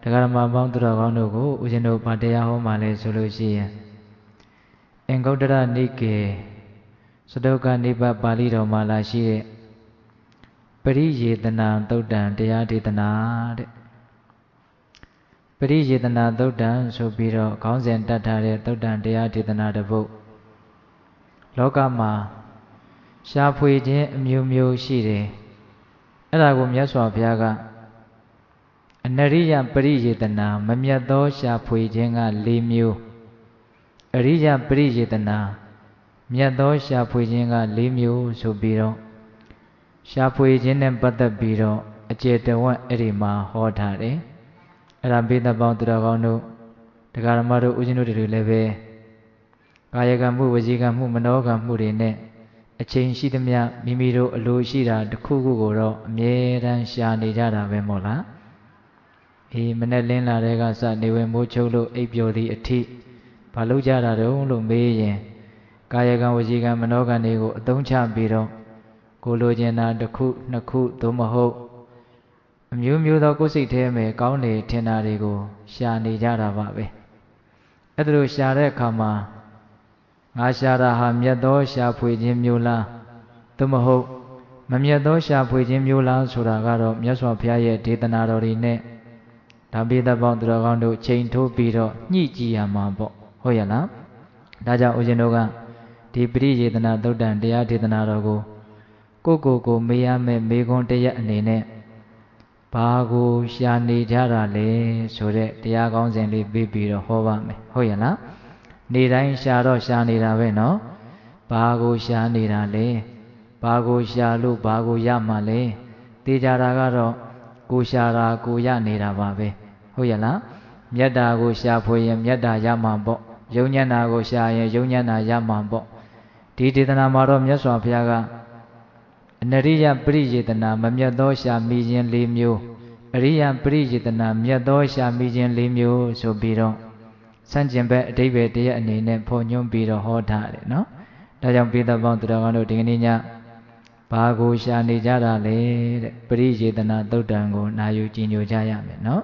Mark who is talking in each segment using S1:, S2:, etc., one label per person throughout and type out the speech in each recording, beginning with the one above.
S1: Dagarama Bang Turagano, Ujino Patea Homale Solution Engodara Nike Sodoka Nipa Palido Malashi Peri Yetana Dodan Dea Ditana Peri Yetana Dodan Subiro Council Tatare Dodan Dea Ditana the book Lokama Shapui Mew Shire Elagum Yaswa Piaga Nariya Peri Yetana Mamyato Shapui Jenga Limu Ariya Peri Yetana Myato Shapui Jenga Limu Subiro Shapui Jenem Pata Biro a Jetawa Erima Hotare Arabita Banturagano the Garamado Ujino de Leve Kayagamu Wajigamu Manoga Murine a chain Shitamia Mimiro Lushira the Kuguro Mieran Shani Jara Vemola E Manelin La Regasa Newe Mocholo Apio the Ati Palujara Rolo Mayen Kayagan Wajiga Manoga Nego Doncha Biro Golojana the Cook Naku Domaho Mew the Gosi Teme Gauni Tenarigo Shani Jara Vabe Edru Share Kama Ashara Hamyado Shapui Jimula Domaho Mamyado Shapui Jimula Suragaro Myaswa Piaye Titanarine Tabida Bandragando Chain to Biro Niji Amabo Hoyana Daja Ujinoga Dibri Yetana Dodan Dea Titanarago Koko Miyame Megon Dea Nene Bago Shani Jara Le Sure Dea Gonzeli Bibiro Hovame Hoyana Nidain Sharo Shani Raveno Bago Shani Rale Bago Shalu Bago Yamale Tijaragaro Kushara Kuya Nirababe Hoyana Yada Go Shapoyam Yada Yamambo Yonyana Go Shaye Yonyana Yamambo Titana Maro Yaswa Piaga Nariya Prijitana Mamyadosha Mijin Limu Ariya Prijitana Myadosha Mijin Limu Subiro Sanjimbe David Dea Nene Ponyum Biro Hotare no Dajam Pita Banturagano Dingania Bago Shani Jara Le Prijitana Dodango Nayu Jinyo Jayame no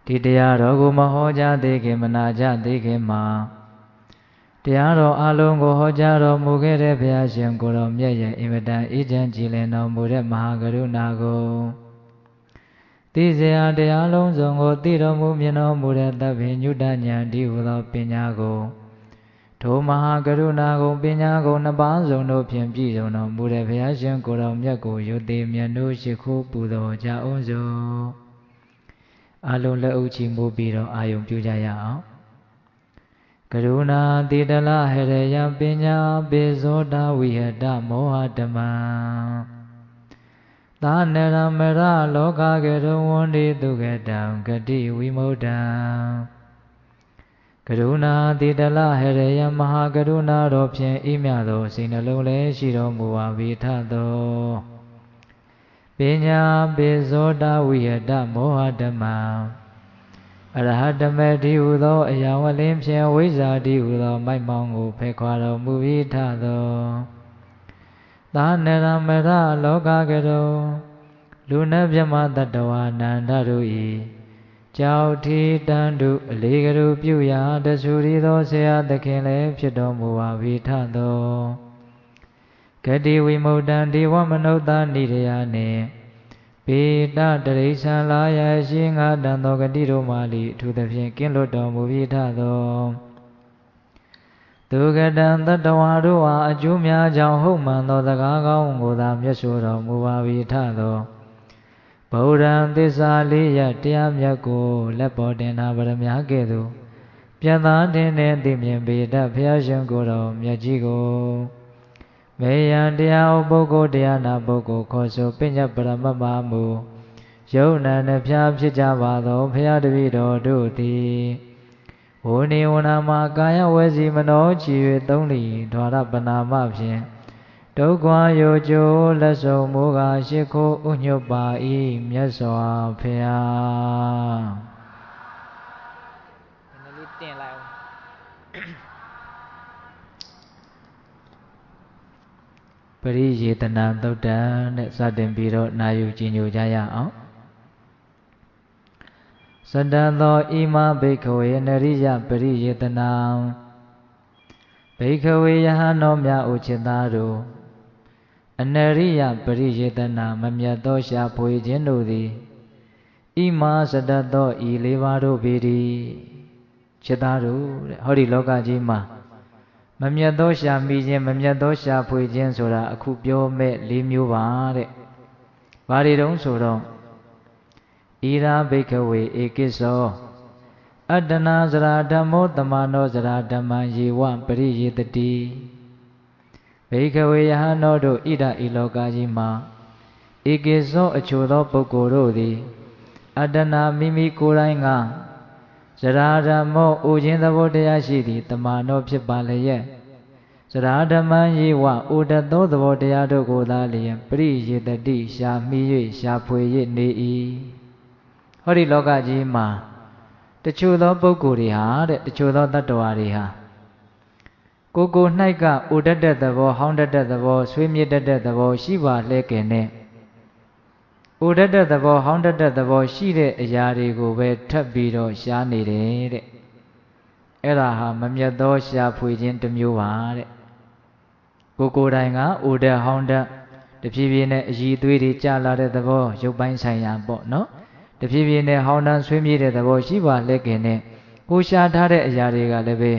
S1: Tidia Rogo Mahoja Deke Manaja Deke Ma Tiaro Alongo Hojaro Mugere Piashem Goro Mye Imeda Ijan Jileno Mure Mahagaru Nago Tizea de Alonzongo Tiro Mumino Mure Tabi Nudanya Diulo Pinyago To Mahagaru Nago Pinyago Nabanzo no Piampizo no Mure Piashem Goro Myako Yote Miano Shiku Pudo Jaonzo Alon Le Uchi Mubiro Ayum Pujaya Karuna Tidala Hereya Pinya Bezoda Vihada Mohadama Tanera Mera Loka Gerundi Tugetam Gati Vimoda Karuna Tidala Hereya Mahakaruna Ropchen Imyado Sinalole Shiro Muwa Vitado Pinya Bezoda Vihada Mohadama Arahadame Diudo Ayawalim Shen Wiza Diudo My Mongo Pequaro Muvitado Tanera Mera Loka Gero Luna Vyama Tatawa Nandarui Chao Ti Tandu Ligaru Puya Dasurido Sea the Kele Pido Muwa Vitado Gadi Wimodan Diwamanota Nidiane Pita Teresa Laya Shinga Dando Gadiro Mali to the Kinloto Movitado Tugadan the Tawarua Ajumia Jahoman or the Gaga Ungodam Yasura Muvavitado Bodan Tisali Yatiam Yako Lepodina Baramyakedu Piana Dine Dimian Bida Piashan Goro Yajigo Mayan Dia Bogo Diana Bogo Koso Pinya Paramamamu Yona Nepia Pijavado Pia Divido Duti Uni Unama Kaya Wezi Manochi Toni Dwara Panama Pien Dogwa Yojo Leso Muga Shiko Unyoba I Myasoa Pia Peri Yetana Dodan Satin Biro Nayu Jinyo Jaya စတသောဣမဘိက္ခဝေနရိယပရိယေတနာဘိက္ခဝေယဟန်တော်များဥจิตသားတို့အနရိယပရိယေတနာမမြတ်သောရှာဖွေခြင်းတို့သည်ဣမစတသောဤလေးပါးတို့ပေတည်းจิตသားတို့တဲ့ဟောဒီလောကကြီးမှာမမြတ်သောရှာမိခြင်းမမြတ်သောရှာဖွေခြင်းဆိုတာအခုပြောမဲ့၄မျိုးပါတဲ့ဘာတွေတုံးဆိုတော့ဣရာဘိက္ခဝေဧကိသောအတ္တနာဇရာဓမ္မောတမနောဇရာဓမ္မံယေဝပရိယေတတိဘိက္ခဝေယဟန်တော်တို့ဣဒဤလောကကြီးမှာဧကိသောအချို့သောပုဂ္ဂိုလ်တို့သည်အတ္တနာမိမိကိုယ်တိုင်ကဇရာဓမ္မောအိုခြင်းသဘောတရားရှိသည်တမနောဖြစ်ပါလျက်ဇရာဓမ္မံယေဝအိုတတ်သောသဘောတရားတို့ကိုသာလျင်ပရိယေတတိရှာမိ၍ရှာဖွေ၍နေ၏ဟောဒီလောကကြီးမှာတချို့သောပုဂ္ဂိုလ်တွေဟာတဲ့တချို့သောတတ္တဝါတွေဟာကို၌ကအိုတတ်တဲ့သဘောဟောင်းတတ်တဲ့သဘောဆွေးမြေ့တတ်တဲ့သဘောရှိပါလဲကဲနဲ့အိုတတ်တဲ့သဘောဟောင်းတတ်တဲ့သဘောရှိတဲ့အရာတွေကိုပဲထပ်ပြီးတော့ရှားနေတယ်တဲ့အဲ့ဒါဟာမမြတ်သောရှာဖွေခြင်းတစ်မျိုးပါတဲ့ကိုယ်တိုင်ကအိုတတ်ဟောင်းတတ်တဖြည်းဖြည်းနဲ့အည်သွေးတွေကျလာတဲ့သဘောရုပ်ပိုင်းဆိုင်ရာပေါ့နော်တဖြည်းဖြည်းနဲ့ဟောင်းတန်းဆွေးမြေ့တဲ့သဘောရှိပါလဲကဲနဲ့ကိုရှားထားတဲ့အရာတွေကလည်းပဲ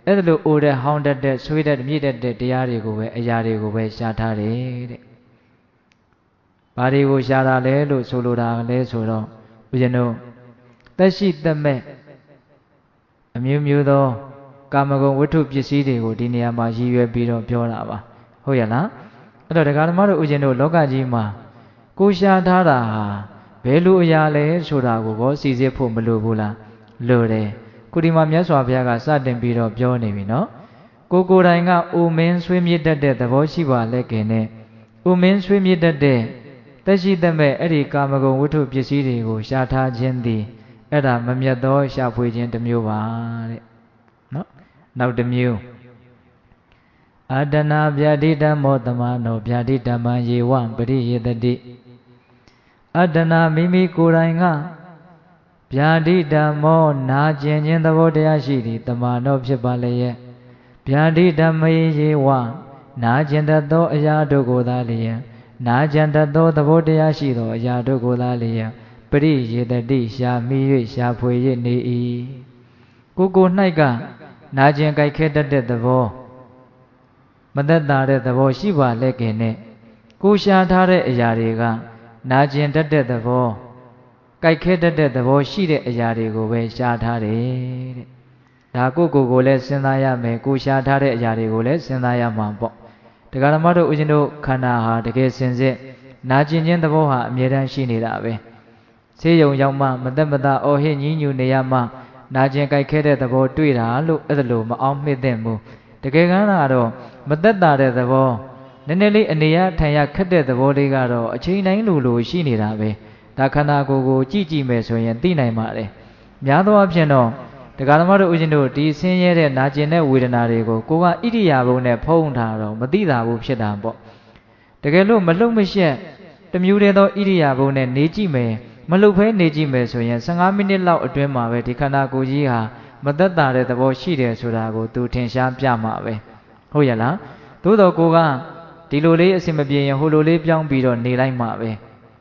S1: အဲ့ဒါလိုအိုတဲ့ဟောင်းတတ်တဲ့ဆွေးတဲ့မြင့်တဲ့တရားတွေကိုပဲအရာတွေကိုပဲရှားထားတယ်တဲ့ဘာတွေကိုရှားတာလဲလို့ဆိုလိုတာလဲဆိုတော့ဦးဇင်းတို့သက်ရှိသက်မဲ့အမျိုးမျိုးသောကာမဂုဏ်ဝတ္ထုပစ္စည်းတွေကိုဒီနေရာမှာရည်ရွယ်ပြီးတော့ပြောတာပါဟုတ်ရလားအဲ့တော့ဒကာဓမ္မတို့ဦးဇင်းတို့လောကကြီးမှာကိုရှားထားတာဟာဘယ်လိုအရာလဲဆိုတာကိုဘောစီစစ်ဖို့မလိုဘူးလားလိုတယ်ခုဒီမှာမြတ်စွာဘုရားကစတင်ပြီးတော့ပြောနေပြီနော်ကိုယ်တိုင်ကအိုမင်းဆွေးမြေ့တတ်တဲ့သဘောရှိပါလဲခင်နဲ့အိုမင်းဆွေးမြေ့တတ်တဲ့သက်ရှိသက်မဲ့အဲ့ဒီကာမဂုဏ်ဝတ္ထုပစ္စည်းတွေကိုရှားထားခြင်းသည်အဲ့ဒါမမြတ်သောရှာဖွေခြင်းတစ်မျိုးပါတဲ့နော်နောက်တစ်မျိုးအတ္တနာဗျာတိဓမ္မောတမနောဗျာတိဓမ္မံယေဝပရိယေတတိအတ္တနာမိမိကိုယ်တိုင်ကဗျာတိဓမ္မောနာကျင်ခြင်းသဘောတရားရှိသည်တမနောဖြစ်ပါလျက်ဗျာတိဓမ္မေယေဝနာကျင်တတ်သောအရာတို့ကိုသာလျက်နာကျင်တတ်သောသဘောတရားရှိသောအရာတို့ကိုသာလျက်ပရိယေတတိရှာမိ၍ရှာဖွေ၍နေ၏ကို၌ကနာကျင်ကြိုက်ခဲတတ်တဲ့သဘောမသက်သာတဲ့သဘောရှိပါလဲကင်နဲ့ကိုရှားထားတဲ့အရာတွေကနာကျင်တတ်တဲ့သဘောကြိုက်ခဲတတ်တဲ့သဘောရှိတဲ့အရာတွေကိုပဲရှားထားတယ်တဲ့ဒါကိုလည်းစဉ်းစားရမယ်ကိုရှားထားတဲ့အရာတွေကိုလည်းစဉ်းစားရမှာပေါ့ဒကာဓမ္မတို့ဦးဇင်းတို့ခန္ဓာဟာတကယ်စင်စစ်နာကျင်ခြင်းသဘောဟာအမြဲတမ်းရှိနေတာပဲဆေးရုံရောက်မှမသက်မသာအော်ဟစ်ညည်းညူနေရမှနာကျင်ကြိုက်ခဲတဲ့သဘောတွေ့တာလို့အဲ့ဒါလို့မအောင်မှစ်သင့်ဘူးတကယ်ကန်းတော့မသက်သာတဲ့သဘောနည်းနည်းလေးအနေရထိုင်ရခက်တဲ့သဘောလေးကတော့အချိန်တိုင်းလိုရှိနေတာပဲဒါခန္ဓာကိုယ်ကိုကြည့်မယ်ဆိုရင်သိနိုင်ပါတယ်များသောအားဖြင့်တော့ဒကာဓမ္မတို့ဦးဇင်းတို့ဒီဆင်းရဲတဲ့နာကျင်တဲ့ဝေဒနာတွေကိုကိုကဣရိယာပုနဲ့ဖုံးထားတော့မသိတာဘူးဖြစ်တာပေါ့တကယ်လို့မလှုပ်မရှက်တမျိုးတည်းသောဣရိယာပုနဲ့နေကြည့်မယ်မလှုပ်ဖဲနေကြည့်မယ်ဆိုရင်15မိနစ်လောက်အတွင်းမှာပဲဒီခန္ဓာကိုယ်ကြီးဟာမသက်သာတဲ့သဘောရှိတယ်ဆိုတာကိုသူထင်ရှားပြမှာပဲဟုတ်ရလားသို့တော်ကိုကဒီလိုလေးအဆင်မပြေရင်ဟိုလိုလေးပြောင်းပြီးတော့နေလိုက်မှာပဲ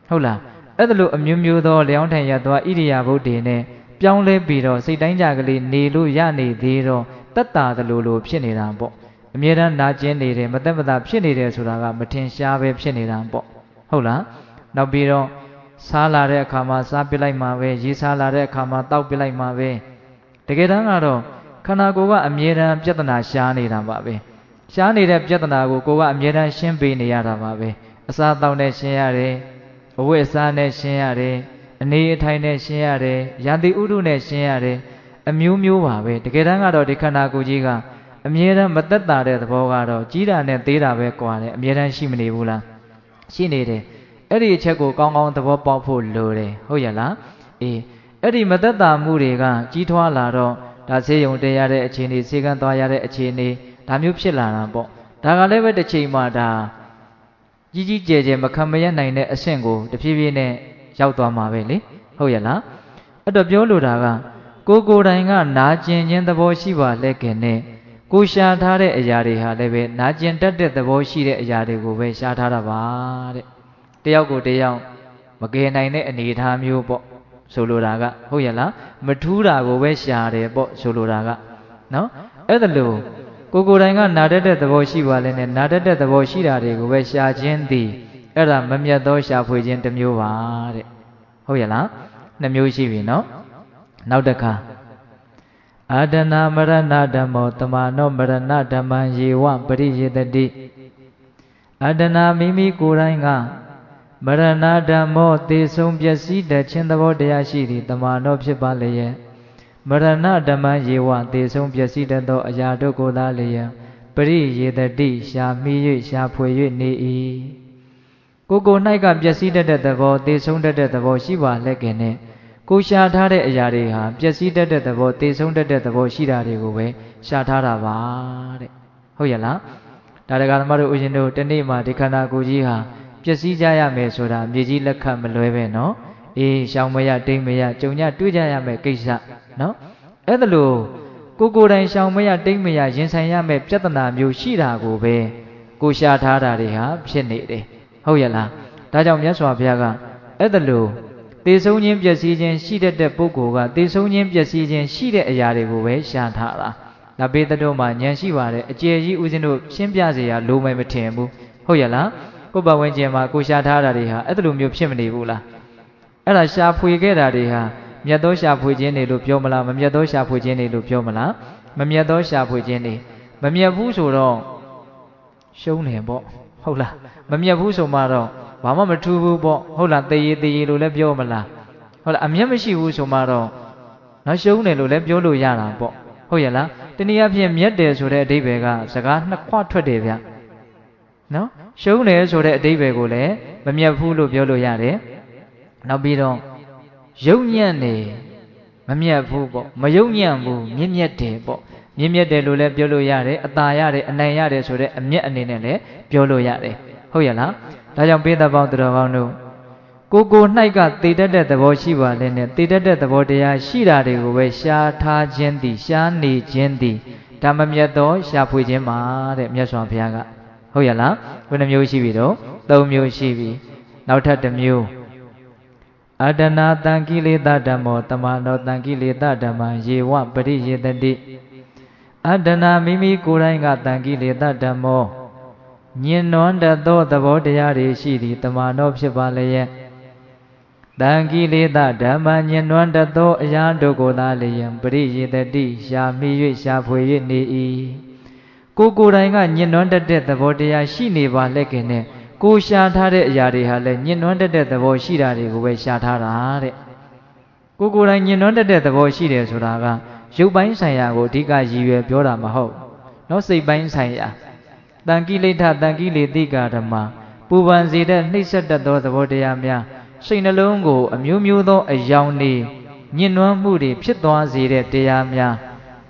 S1: ဟုတ်လားအဲ့ဒါလိုအမျိုးမျိုးသောလျောင်းထိုင်ရသွားဣရိယာပုတွေနဲ့ပြောင်းလဲပြီးတော့စိတ်တိုင်းကြကလေးနေလို့ရနေသေးတော့တတ်တာသလိုဖြစ်နေတာပေါ့အမြဲတမ်းနာကျင်နေတယ်မသက်မသာဖြစ်နေတယ်ဆိုတာကမထင်ရှားပဲဖြစ်နေတာပေါ့ဟုတ်လားနောက်ပြီးတော့စားလာတဲ့အခါမှာစားပစ်လိုက်မှာပဲရေစားလာတဲ့အခါမှာတောက်ပစ်လိုက်မှာပဲတကယ်တမ်းကတော့ခန္ဓာကိုယ်ကအမြဲတမ်းပြဿနာရှားနေတာပါပဲရှားနေတဲ့ပြဿနာကိုကိုကအမြဲတမ်းရှင်းပေးနေရတာပါပဲအစားတောက်နဲ့ရှင်းရတယ်အဝတ်အစားနဲ့ရှင်းရတယ်အနေအထိုင်နဲ့ရှင်းရတယ်ရာသီဥတုနဲ့ရှင်းရတယ်အမျိုးမျိုးပါပဲတကယ်တမ်းကတော့ဒီခန္ဓာကိုယ်ကြီးကအမြဲတမ်းမသက်သာတဲ့သဘောကတော့ကြီးတာနဲ့သေးတာပဲကွာတယ်အမြဲတမ်းရှိမနေဘူးလားရှိနေတယ်အဲ့ဒီအချက်ကိုကောင်းကောင်းသဘောပေါက်ဖို့လိုတယ်ဟုတ်ရလားအေးအဲ့ဒီမသက်သာမှုတွေကကြီးထွားလာတော့ဒါဆေးရုံတက်ရတဲ့အခြေအနေဆေးကန်းသွားရတဲ့အခြေအနေဒါမျိုးဖြစ်လာတာပေါ့ဒါကလည်းပဲတစ်ချိန်မှဒါကြီးကြီးကျယ်ကျယ်မခံမရနိုင်တဲ့အဆင့်ကိုတဖြည်းဖြည်းနဲ့ရောက်သွားမှာပဲလေဟုတ်ရလား အဲ့တော့ပြောလို့တာကကိုယ်တိုင်ကနာကျင်ခြင်းသဘောရှိပါလဲခင်နဲ့ကိုရှာထားတဲ့အရာတွေဟာလည်းပဲနာကျင်တတ်တဲ့သဘောရှိတဲ့အရာတွေကိုပဲရှာထားတာပါတဲ့တယောက်ကိုတယောက်မကယ်နိုင်တဲ့အနေအထားမျိုးပေါ့ဆိုလိုတာကဟုတ်ရဲ့လားမထူးတာကိုပဲရှာတယ်ပေါ့ဆိုလိုတာကနော်အဲ့ဒါလို့ကိုယ်တိုင်ကနာတတ်တဲ့သဘောရှိပါလဲနဲ့နာတတ်တဲ့သဘောရှိတာတွေကိုပဲရှာခြင်းသည်အဲ့ဒါမမြတ်သောရှာဖွေခြင်းတစ်မျိုးပါတဲ့ဟုတ်ရဲ့လားနှစ်မျိုးရှိပြီနော်နောက်တစ်ခါအာဒနာမရဏဓမ္မောတမနောမရဏဓမ္မံယေဝပရိယေတတိအာဒနာမိမိကိုယ်တိုင်ကမရဏဓမ္မောသေဆုံးပျက်စီးတဲ့ခြင်းသဘောတရားရှိသည်တမနောဖြစ်ပါလျက်မရဏဓမ္မံယေဝသေဆုံးပျက်စီးတတ်သောအရာတို့ကိုသာလျက်ပရိယေတတိရှာမိ၍ရှာဖွေ၍နေ၏ကို၌ကပျက်စီးတတ်တဲ့သဘောသေဆုံးတတ်တဲ့သဘောရှိပါလျက်ခင်နဲ့ကိုရှာထားတဲ့အရာတွေဟာပျက်စီးတတ်တဲ့သဘောသေဆုံးတတ်တဲ့သဘောရှိတာတွေကိုပဲရှာထားတာပါတဲ့ဟုတ်ရဲ့လားဒါတကာသမားတို့ဦးဇင်းတို့ဒီနေ့မှဒီခန္ဓာကိုယ်ကြီးဟာပျက်စီးကြရမယ်ဆိုတာမြေကြီးလက်ခတ်မလွဲပဲနော်အေးရှောင်မရတိမ်မရကြုံညတွေးကြရမယ်ကိစ္စနော်အဲ့ဒါလို့ကိုယ်တိုင်ရှောင်မရတိမ်မရရင်ဆိုင်ရမယ်ပြဿနာမျိုးရှိတာကိုပဲကိုရှာထားတာတွေဟာဖြစ်နေတယ်ဟုတ်ရဲ့လားဒါကြောင့်မြတ်စွာဘုရားကအဲ့ဒါလို့သေဆုံးခြင်းပျက်စီးခြင်းရှိတတ်တဲ့ပုဂ္ဂိုလ်ကသေဆုံးခြင်းပျက်စီးခြင်းရှိတဲ့အရာတွေကိုပဲရှာထားတာဒါပေတတို့မှာဉာဏ်ရှိပါတယ်အကျယ်ကြီးဦးဇင်းတို့ရှင်းပြเสียရလိုမယ်မထင်ဘူးဟုတ်ရဲ့လားကိုယ်ပတ်ဝန်းကျင်မှာကိုရှာထားတာတွေဟာအဲ့လိုမျိုးဖြစ်မနေဘူးလားအဲ့ဒါရှာဖွေခဲ့တာတွေဟာမြတ်သောရှာဖွေခြင်းတွေလို့ပြောမလားမမြတ်သောရှာဖွေခြင်းတွေလို့ပြောမလားမမြတ်သောရှာဖွေခြင်းတွေမမြတ်ဘူးဆိုတော့ရှုံးတယ်ပေါ့ဟုတ်လားမမြတ်ဘူးဆိုမှတော့ဘာမှမထူးဘူးပေါ့ဟုတ်လားတည်ရည်လို့လည်းပြောမလားဟုတ်လားအမျက်မရှိဘူးဆိုမှတော့နောက်ရှုံးတယ်လို့လည်းပြောလို့ရတာပေါ့ဟုတ်ရဲ့လားတနည်းအားဖြင့်မြတ်တယ်ဆိုတဲ့အဓိပ္ပာယ်ကစကားနှစ်ခွထွက်တယ်ဗျနော်ရှုံးတယ်ဆိုတဲ့အဓိပ္ပာယ်ကိုလည်းမမြတ်ဘူးလို့ပြောလို့ရတယ်နောက်ပြီးတော့ယုံညံ့နေမမြတ်ဘူးပေါ့မယုံညံ့ဘူးမြင့်မြတ်တယ်ပေါ့မြင့်မြတ်တယ်လို့လည်းပြောလို့ရတယ်အသာရတယ်အနိုင်ရတယ်ဆိုတဲ့အမျက်အနေနဲ့လည်းပြောလို့ရတယ်ဟုတ်ရဲ့လားဒါကြောင့်ပိဿပေါင်းသူတော်ကောင်းတို့ကို၌ကတည်တတ်တဲ့သဘောရှိပါလေနဲ့တည်တတ်တဲ့သဘောတရားရှိတာတွေကိုပဲရှားထားခြင်းသည်ရှားနေခြင်းသည်ဓမ္မမြတ်သောရှားဖွေခြင်းပါတဲ့မြတ်စွာဘုရားကဟုတ်ရဲ့လားဘယ်နှမျိုးရှိပြီတော့၃မျိုးရှိပြီနောက်ထပ်တစ်မျိုးအတ္တနာတံကိလေသာဓမ္မောတမနောတံကိလေသာဓမ္မံယေဝပရိယေတတိအတ္တနာမိမိကိုယ်တိုင်ကတံကိလေသာဓမ္မောညင်နွမ်းတတ်သောသဘောတရားတွေရှိသည်တမနောဖြစ်ပါလျက်တံကိလေသာဓမ္မညင်နွမ်းတတ်သောအရာတို့ကိုသာလျက်ပရိယေတတိရှာမိ၍ရှာဖွေ၍နေ၏ကိုယ်တိုင်ကညင်နွမ်းတတ်တဲ့သဘောတရားရှိနေပါလျက်ခင်နဲ့ကိုရှာထားတဲ့အရာတွေဟာလည်းညင်နွမ်းတတ်တဲ့သဘောရှိတာတွေကိုပဲရှာထားတာတဲ့ကိုယ်တိုင်ညင်နွမ်းတတ်တဲ့သဘောရှိတယ်ဆိုတာကရုပ်ပိုင်းဆိုင်ရာကိုအဓိကရည်ရွယ်ပြောတာမဟုတ်နော်စိတ်ပိုင်းဆိုင်ရာတံကိလေသာတံကိလေတိကာဓမ္မပူပန်စေတဲ့နှိမ့်ဆက်တတ်သောသဘောတရားများစိတ်နှလုံးကိုအမျိုးမျိုးသောအယောင်တွေညှဉ်းနှွမ်းမှုတွေဖြစ်သွားစေတဲ့တရားများ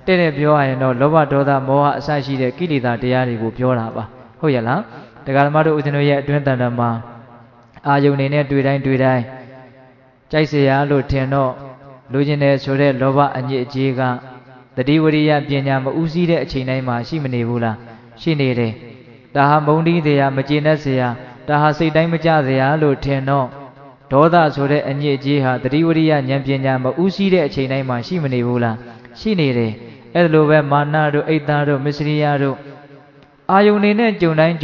S1: တဲ့ပြောရရင်တော့လောဘဒေါသမောဟအစရှိတဲ့ကိလေသာတရားတွေကိုပြောတာပါဟုတ်ရဲ့လားတရားဓမ္မတို့ဦးဇင်းတို့ရဲ့အတွင်းတန်တမှာအာယုန်နေနဲ့တွေ့တိုင်းကြိုက်เสียလို့ထင်တော့လူကျင်တယ်ဆိုတဲ့လောဘအညစ်အကြေးကတတိဝရိယပညာမဥစည်းတဲ့အချိန်တိုင်းမှာရှိမနေဘူးလားရှိနေတယ်ဒါဟာမုန်းတီးတရားမကျေနပ်เสียဒါဟာစိတ်တိုင်းမကြเสียလို့ထင်တော့ဒေါသဆိုတဲ့အညစ်အကြေးဟာတတိဝရိယဉာဏ်ပညာမဥစည်းတဲ့အချိန်တိုင်းမှာရှိမနေဘူးလားရှိနေတယ်အဲ့လိုပဲမာနတို့အိတ်သားတို့မစ္စရိယတို့အာယုန်နေနဲ့ကြုံတိုင်း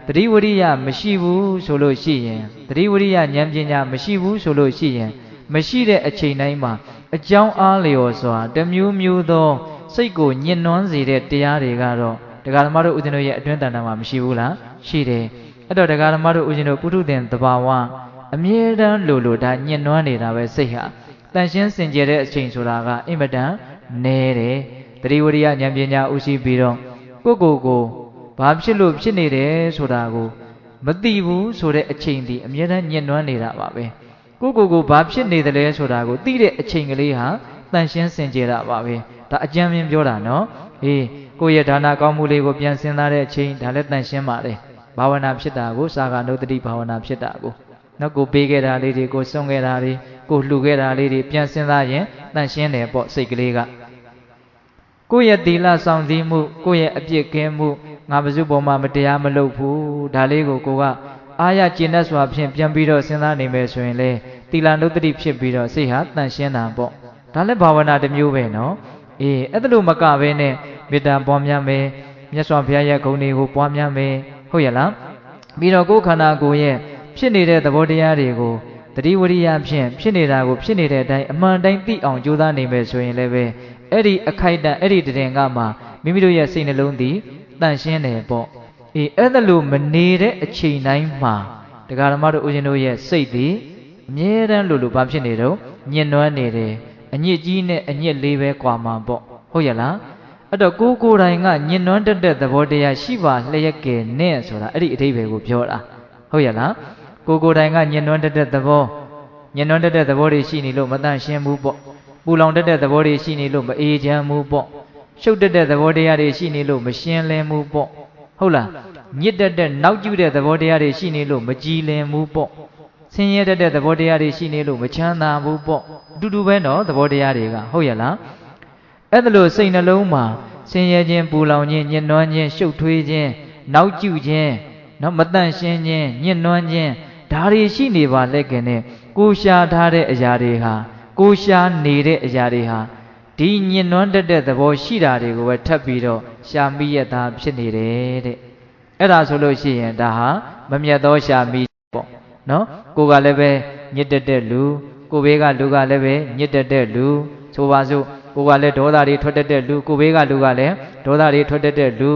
S1: တတိဝရိယမရှိဘူးဆိုလို့ရှိရင်တတိဝရိယဉာဏ်ပညာမရှိဘူးဆိုလို့ရှိရင်မရှိတဲ့အချိန်တိုင်းမှာအကြောင်းအားလျော်စွာတမျိုးမျိုးသောစိတ်ကိုညှဉ်းနှွမ်းစေတဲ့တရားတွေကတော့တရားဓမ္မတို့ဦးဇင်းတို့ရဲ့အတွင်းတန်တာမှာမရှိဘူးလားရှိတယ်အဲ့တော့တရားဓမ္မတို့ဦးဇင်းတို့ပုထုသင်သဘာဝအမြဲတမ်းလိုဒါညှဉ်းနှွမ်းနေတာပဲစိတ်ဟာတန်ရှင်းစင်ကြယ်တဲ့အချိန်ဆိုတာကအင်မတန်နဲတယ်တတိဝရိယဉာဏ်ပညာဥရှိပြီးတော့ကိုဘာဖြစ်လို့ဖြစ်နေတယ်ဆိုတာကိုမသိဘူးဆိုတဲ့အချိန်ဒီအမြဲတမ်းညှဉ်းနှွမ်းနေတာပါပဲကိုဘာဖြစ်နေတယ်လဲဆိုတာကိုသိတဲ့အချိန်ကလေးဟာတန်ရှင်းစင်ကြယ်တာပါပဲဒါအကျမ်းမြင်ပြောတာနော်အေးကိုယ့်ရဲ့ဒါနကောင်းမှုလေးကိုပြန်စဉ်းစားတဲ့အချိန်ဒါလည်းတန်ရှင်းပါတယ်ဘာဝနာဖြစ်တာကိုစာကနုတ္တိဘာဝနာဖြစ်တာကိုနော်ကိုပေးခဲ့တာလေးတွေကိုစွန့်ခဲ့တာတွေ ကိုလှူခဲ့တာလေးတွေပြန်စဉ်းစားရင်တန့်ရှင်းတယ်ပေါ့စိတ်ကလေးကကိုယ့်ရဲ့သီလဆောင်စည်းမှုကိုယ့်ရဲ့အပြစ်ကင်းမှုငါဘယ်သူပေါ်မှာမတရားမလုပ်ဘူးဒါလေးကိုကအားရကျင့်တတ်စွာဖြင့်ပြန်ပြီးတော့စဉ်းစားနေမယ်ဆိုရင်လေသီလနုတ္တိဖြစ်ပြီးတော့စိတ်ဟာတန့်ရှင်းတာပေါ့ဒါလည်းဘာဝနာတစ်မျိုးပဲနော်အဲ့ဒါလို့မကဘဲနဲ့မေတ္တာပွားများမယ်မြတ်စွာဘုရားရဲ့ဂုဏ်တွေကိုပွားများမယ်ဟုတ်ရဲ့လားပြီးတော့ကိုယ်ခန္ဓာကိုယ်ရဲ့ဖြစ်နေတဲ့သဘောတရားတွေကိုတတိဝရိယဖြင့်ဖြစ်နေတာကိုဖြစ်နေတဲ့အတိုင်းအမှန်တိုင်းသိအောင်ကြိုးစားနေမယ်ဆိုရင်လည်းပဲအဲ့ဒီအခိုက်အတန့်အဲ့ဒီတည်ငါမှာမိမိတို့ရဲ့စိတ်နှလုံးသည်တန့်ရှင်းတယ်ပေါ့အဲ့ဒါလို့မနေတဲ့အချိန်တိုင်းမှာတရားဓမ္မတို့ဦးဇင်းတို့ရဲ့စိတ်သည်အမြဲတမ်းလို့ဘာဖြစ်နေတော့ညှဉ်းနှွမ်းနေတယ်အညစ်ကြီးနဲ့အညစ်လေးပဲကွာမှာပေါ့ဟုတ်ရဲ့လားအဲ့တော့ကိုယ်တိုင်ကညှဉ်းနှွမ်းတတ်တဲ့သဘောတရားရှိပါလျက်ကဲနဲ့ဆိုတာအဲ့ဒီအဓိပ္ပာယ်ကိုပြောတာဟုတ်ရဲ့လားကိုယ်တိုင်ကညှဉ်းနှွမ်းတတ်တဲ့သဘောညှဉ်းနှွမ်းတတ်တဲ့သဘောတွေရှိနေလို့မတန့်ရှင်းဘူးပေါ့ပူလောင်တတ်တဲ့သဘောတွေရှိနေလို့မအေးချမ်းဘူးပေါ့ရှုပ်တတ်တဲ့သဘောတရားတွေရှိနေလို့မရှင်းလင်းဘူးပေါ့ဟုတ်လားညစ်တတ်တဲ့နောက်ကျတဲ့သဘောတရားတွေရှိနေလို့မကြည်လင်ဘူးပေါ့ဆင်းရဲတတ်တဲ့သဘောတရားတွေရှိနေလို့မချမ်းသာဘူးပေါ့အတူတူပဲနော်သဘောတရားတွေကဟုတ်ရဲ့လားအဲ့ဒါလို့စိတ်နှလုံးမှာဆင်းရဲခြင်းပူလောင်ခြင်းညှဉ်းနှွမ်းခြင်းရှုပ်ထွေးခြင်းနောက်ကျခြင်းနော်မတန့်ရှင်းခြင်းညှဉ်းနှွမ်းခြင်းဒါတွေရှိနေပါလက်ကနဲ့ကိုရှားထားတဲ့အရာတွေဟာကိုရှားနေတဲ့အရာတွေဟာဒီညှဉ်းနှွမ်းတတ်တဲ့သဘောရှိတာတွေကိုပဲထပ်ပြီးတော့ရှားမိရတာဖြစ်နေတယ်တဲ့အဲ့ဒါဆိုလို့ရှိရင်ဒါဟာမမြတ်သောရှားမိပေါ့နော်ကိုကလည်းပဲညစ်တတ်တဲ့လူကိုဘေးကလူကလည်းပဲညစ်တတ်တဲ့လူဆိုပါစို့ကိုကလည်းဒေါသတွေထွက်တတ်တဲ့လူကိုဘေးကလူကလည်းဒေါသတွေထွက်တတ်တဲ့လူ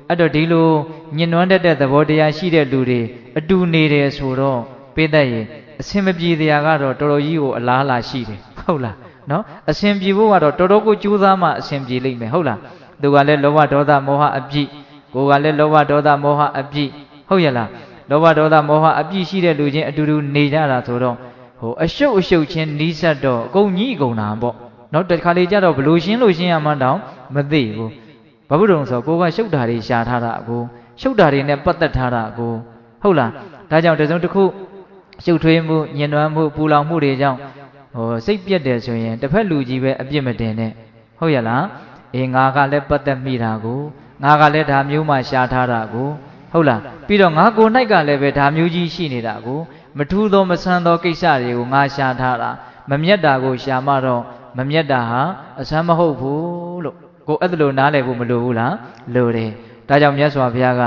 S1: အဲ့တော့ဒီလိုညှဉ်းနှွမ်းတတ်တဲ့သဘောတရားရှိတဲ့လူတွေအတူနေတယ်ဆိုတော့ပိသက်ရင်အစင်မပြေတရားကတော့တော်တော်ကြီးကိုအလားလာရှိတယ်ဟုတ်လားနော်အစင်ပြေဖို့ကတော့တော်တော်ကိုကြိုးစားမှအစင်ပြေလိမ့်မယ်ဟုတ်လားသူကလည်းလောဘဒေါသမောဟအပြည့်ကိုကလည်းလောဘဒေါသမောဟအပြည့်ဟုတ်ရဲ့လားလောဘဒေါသမောဟအပြည့်ရှိတဲ့လူချင်းအတူတူနေကြတာဆိုတော့အရှုပ်ချင်းနီးစပ်တော့အကုန်ကြီးအကုန်တာပေါ့နောက်တစ်ခါလေကြတော့ဘလို့ရှင်းလို့ရှင်းရမှန်းတောင်မသိဘူးဘာဖြစ်လို့ဆိုကိုကရှုပ်တာတွေရှာထားတာကိုရှုပ်တာတွေနဲ့ပတ်သက်ထားတာကိုဟုတ်လားဒါကြောင့်တစုံတစ်ခုရှုပ်ထွေးမှုညှဉ်းနှွမ်းမှုပူလောင်မှုတွေကြောင့်စိတ်ပြက်တယ်ဆိုရင်တစ်ဖက်လူကြီးပဲအပြစ်မတင်နဲ့ဟုတ်ရဲ့လားငါကလည်းပတ်သက်မိတာကိုငါကလည်းဒါမျိုးမှရှားထားတာကိုဟုတ်လားပြီးတော့ငါကိုယ်၌ကလည်းပဲဒါမျိုးကြီးရှိနေတာကိုမထူးသောမဆန်းသောကိစ္စတွေကိုငါရှားထားတာမမြတ်တာကိုရှာမှတော့မမြတ်တာဟာအဆန်းမဟုတ်ဘူးလို့ကိုအဲ့ဒါလိုနားလည်ဖို့မလိုဘူးလားလိုတယ်ဒါကြောင့်မြတ်စွာဘုရားက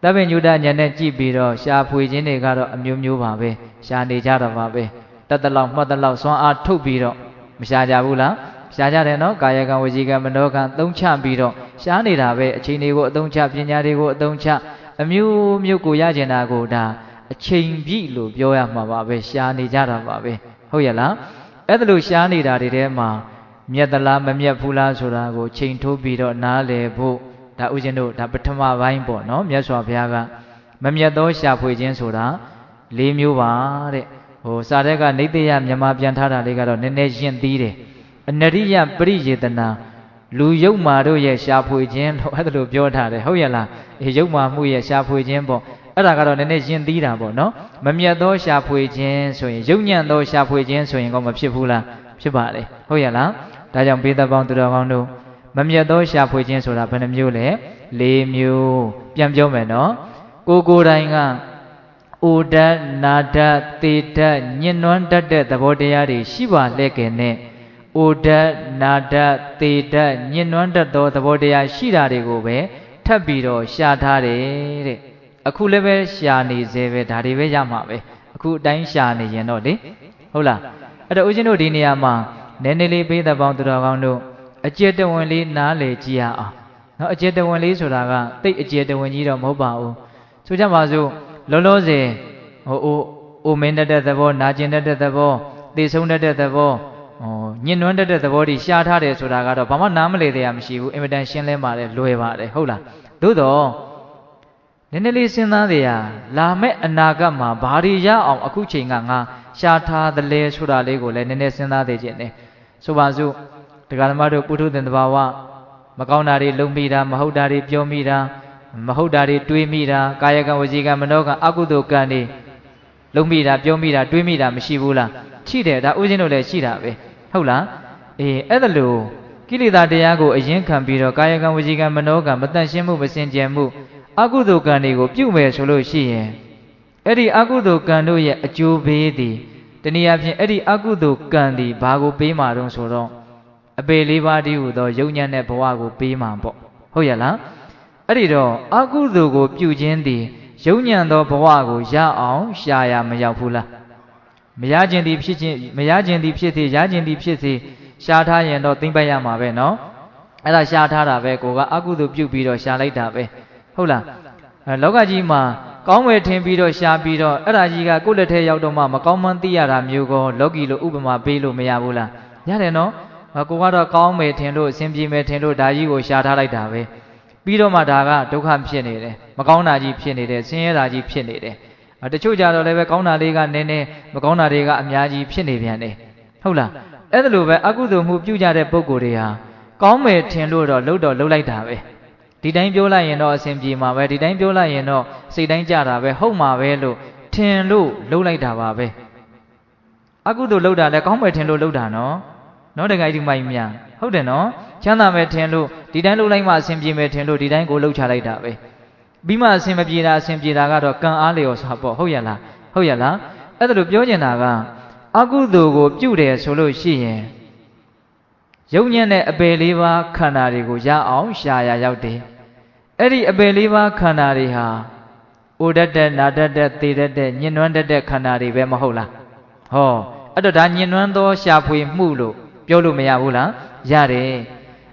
S1: တပည့်ညုတဉာဏ်နဲ့ကြည့်ပြီးတော့ရှားဖွေခြင်းတွေကတော့အမျိုးမျိုးပါပဲရှားနေကြတော့ပါပဲတတ်တလောက်မှတ်တလောက်စွမ်းအားထုတ်ပြီးတော့မရှားကြဘူးလားရှားကြတယ်နော်ကာယကံဝစီကံမနောကံသုံးချပြီးတော့ရှားနေတာပဲအချိန်တွေကိုအသုံးချပညာတွေကိုအသုံးချအမျိုးမျိုးကိုရကျင်တာကိုဒါအချိန်ပြည့်လို့ပြောရမှာပါပဲရှားနေကြတာပါပဲဟုတ်ရဲ့လားအဲ့ဒါလို့ရှားနေတာတွေထဲမှာမြတ်သလားမမြတ်ဘူးလားဆိုတာကိုချိန်ထိုးပြီးတော့နားလည်ဖို့ဒါဥစဉ်တို့ဒါပထမပိုင်းပေါ့နော်မြတ်စွာဘုရားကမမြတ်သောရှာဖွေခြင်းဆိုတာ၄မျိုးပါတဲ့စာတက်ကနေတယမြန်မာပြန်ထားတာလေးကတော့နည်းနည်းရှင်းသေးတယ်အနရိယပရိယေတနာလူယုတ်မာတို့ရဲ့ရှာဖွေခြင်းလို့အဲ့ဒါလိုပြောထားတယ်ဟုတ်ရဲ့လားယုတ်မာမှုရဲ့ရှာဖွေခြင်းပေါ့အဲ့ဒါကတော့နည်းနည်းရှင်းသေးတာပေါ့နော်မမြတ်သောရှာဖွေခြင်းဆိုရင်ယုတ်ညံ့သောရှာဖွေခြင်းဆိုရင်ကောမဖြစ်ဘူးလားဖြစ်ပါလေဟုတ်ရဲ့လားဒါကြောင့်ဘေးသက်ပေါင်းသူတော်ကောင်းတို့မမြတ်သောရှာဖွေခြင်းဆိုတာဘယ်နှမျိုးလဲ၄မျိုးပြန်ပြောမယ်နော်ကိုယ်တိုင်ကအိုဒတ်နာဒတ်သေဒတ်ညှဉ်းနှွမ်းတတ်တဲ့သဘောတရားတွေရှိပါလက်ကဲနဲ့အိုဒတ်နာဒတ်သေဒတ်ညှဉ်းနှွမ်းတတ်သောသဘောတရားရှိတာတွေကိုပဲထပ်ပြီးတော့ရှားထားတယ်တဲ့အခုလည်းပဲရှားနေသေးပဲဒါတွေပဲရမှာပဲအခုအတိုင်းရှားနေရင်တော့လေဟုတ်လားအဲ့တော့ဦးဇင်းတို့ဒီနေရာမှာနည်းနည်းလေးပေးသက်ပေါင်းသူတော်ကောင်းတို့အကျင့်တဝင်လေးနားလေကြည့်ရအောင်နော်အကျင့်တဝင်လေးဆိုတာကတိတ်အကျင့်တဝင်ကြီးတော့မဟုတ်ပါဘူးဆိုကြပါစို့လောလောဆယ်အိုမင်းတတ်တဲ့သဘောနာကျင်တတ်တဲ့သဘောသိဆုံးတတ်တဲ့သဘောညှဉ်းနှွမ်းတတ်တဲ့သဘောတွေရှားထားတယ်ဆိုတာကတော့ဘာမှနားမလည်တရားမရှိဘူးအင်မတန်ရှင်းလင်းပါတယ်လွယ်ပါတယ်ဟုတ်လားသို့တော့နည်းနည်းလေးစဉ်းစားရလာမဲ့အနာဂတ်မှာဘာတွေရအောင်အခုချိန်ကငါရှားထားသလဲဆိုတာလေးကိုလည်းနည်းနည်းစဉ်းစားသေးခြင်းနဲ့ဆိုပါစို့တရားဓမ္မတို့ပုထုသင်တဘာဝမကောင်းတာတွေလုံမိတာမဟုတ်တာတွေပြောမိတာမဟုတ်တာတွေတွေးမိတာကာယကံဝစီကံမနောကံအကုသိုလ်ကံတွေလုံမိတာပြောမိတာတွေးမိတာမရှိဘူးလား ထိတယ်ဒါဥစဉ်တို့လည်းရှိတာပဲဟုတ်လားအဲ့ဒါလို့ကိလေသာတရားကိုအရင်ခံပြီးတော့ကာယကံဝစီကံမနောကံမတန့်ရှင်းမှုမစင်ကြယ်မှုအကုသိုလ်ကံတွေကိုပြုမယ်ဆိုလို့ရှိရင်အဲ့ဒီအကုသိုလ်ကံတို့ရဲ့အကျိုးပေးသည်တနည်းအားဖြင့်အဲ့ဒီအကုသိုလ်ကံသည်ဘာကိုပေးမှာတော့ဆိုတော့အပေလေးပါးတည်းဟူသောယုံညံ့တဲ့ဘဝကိုပေးမှာပေါ့ဟုတ်ရဲ့လားအဲ့ဒီတော့အကုသိုလ်ကိုပြုခြင်းသည်ယုံညံ့သောဘဝကိုရအောင်ရှာရမရောက်ဘူးလားမရခြင်းသည်ဖြစ်စေရခြင်းသည်ဖြစ်စေရှားထားရင်တော့သိမ့်ပတ်ရမှာပဲเนาะအဲ့ဒါရှားထားတာပဲကိုကအကုသိုလ်ပြုပြီးတော့ရှားလိုက်တာပဲဟုတ်လားလောကကြီးမှာကောင်းမယ်ထင်ပြီးတော့ရှားပြီးတော့အဲ့ဒါကြီးကကိုယ့်လက်ထဲရောက်တော့မှမကောင်းမှန်းသိရတာမျိုးကောလောကီလိုဥပမာပေးလို့မရဘူးလားရတယ်เนาะကိုကတော့ကောင်းမယ်ထင်လို့အစဉ်ပြေမယ်ထင်လို့ဒါကြီးကိုရှားထားလိုက်တာပဲပြီးတော့မှဒါကဒုက္ခဖြစ်နေတယ်မကောင်းတာကြီးဖြစ်နေတယ်ဆင်းရဲတာကြီးဖြစ်နေတယ်တချို့ကြတော့လည်းပဲကောင်းတာလေးကနည်းနည်းမကောင်းတာတွေကအများကြီးဖြစ်နေပြန်တယ်ဟုတ်လားအဲ့ဒါလိုပဲအကုသိုလ်မှုပြုကြတဲ့ပုဂ္ဂိုလ်တွေဟာကောင်းမယ်ထင်လို့တော့လှုပ်လိုက်တာပဲဒီတိုင်းပြောလိုက်ရင်တော့အစဉ်ပြေမှာပဲဒီတိုင်းပြောလိုက်ရင်တော့စိတ်တိုင်းကြတာပဲဟုတ်မှာပဲလို့ထင်လို့လှုပ်လိုက်တာပါပဲအကုသိုလ်လှုပ်တာလည်းကောင်းမယ်ထင်လို့လှုပ်တာနော်တကယ်ဒီမိုင်းများဟုတ်တယ်နော်ချမ်းသာမယ်ထင်လို့ဒီတိုင်းလှုပ်လိုက်မှအစဉ်ပြေမယ်ထင်လို့ဒီတိုင်းကိုလှုပ်ချလိုက်တာပဲပြီးမှအစဉ်မပြေတာကတော့ကံအားလျော်စွာပေါ့ဟုတ်ရလားအဲ့ဒါလိုပြောချင်တာကအကုသိုလ်ကိုပြုတယ်ဆိုလို့ရှိရင်ယုံညံ့တဲ့အပေလေးပါးခန္ဓာတွေကိုရအောင်ရှာရရောက်တယ်အဲ့ဒီအပေလေးပါးခန္ဓာတွေဟာအိုတတ်တဲ့နာတတ်တဲ့သေတတ်တဲ့ညှဉ်းနှွမ်းတတ်တဲ့ခန္ဓာတွေပဲမဟုတ်လားဟောအဲ့တော့ဒါညှဉ်းနှွမ်းသောရှာဖွေမှုလို့ပြောလို့မရဘူးလားရတယ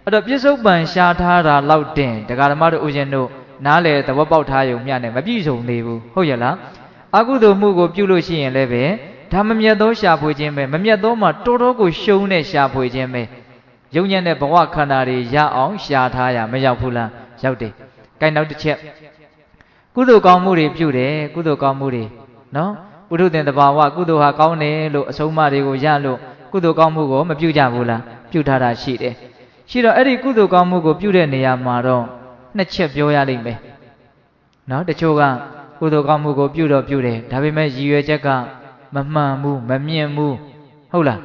S1: ်အဲ့တော့ပြစ္ဆုတ်ပံရှာထားတာလောက်တင်တရားဓမ္မတို့ဦးဇင်းတို့နားလေသဘောပေါက်ထားရုံမျှနဲ့မပြည့်စုံသေးဘူးဟုတ်ရဲ့လားအကုသိုလ်မှုကိုပြုလို့ရှိရင်လည်းပဲဒါမမြတ်သောရှာဖွေခြင်းပဲမမြတ်သောမှာတော်တော်ကိုရှုံးတဲ့ရှာဖွေခြင်းပဲယုံညံ့တဲ့ဘဝခန္ဓာတွေရအောင်ရှာထားရမရောက်ဘူးလားရောက်တယ်။ကဲနောက်တစ်ချက်ကုသိုလ်ကောင်းမှုတွေပြုတယ်ကုသိုလ်ကောင်းမှုတွေနော်ပုထုသင်တဘာဝကုသိုလ်ဟာကောင်းတယ်လို့အဆုံးအမတွေကိုရလို့ကုသိုလ်ကောင်းမှုကိုမပြုကြဘူးလားပြုထားတာရှိတယ်။ရှိတော့အဲ့ဒီကုသိုလ်ကောင်းမှုကိုပြုတဲ့နေရာမှာတော့နှစ်ချက်ပြောရလိမ့်မယ်။နော်တချို့ကကုသိုလ်ကောင်းမှုကိုပြုတော့ပြုတယ်ဒါပေမဲ့ရည်ရွယ်ချက်ကမမှန်ဘူးမမြင်ဘူးဟုတ်လာ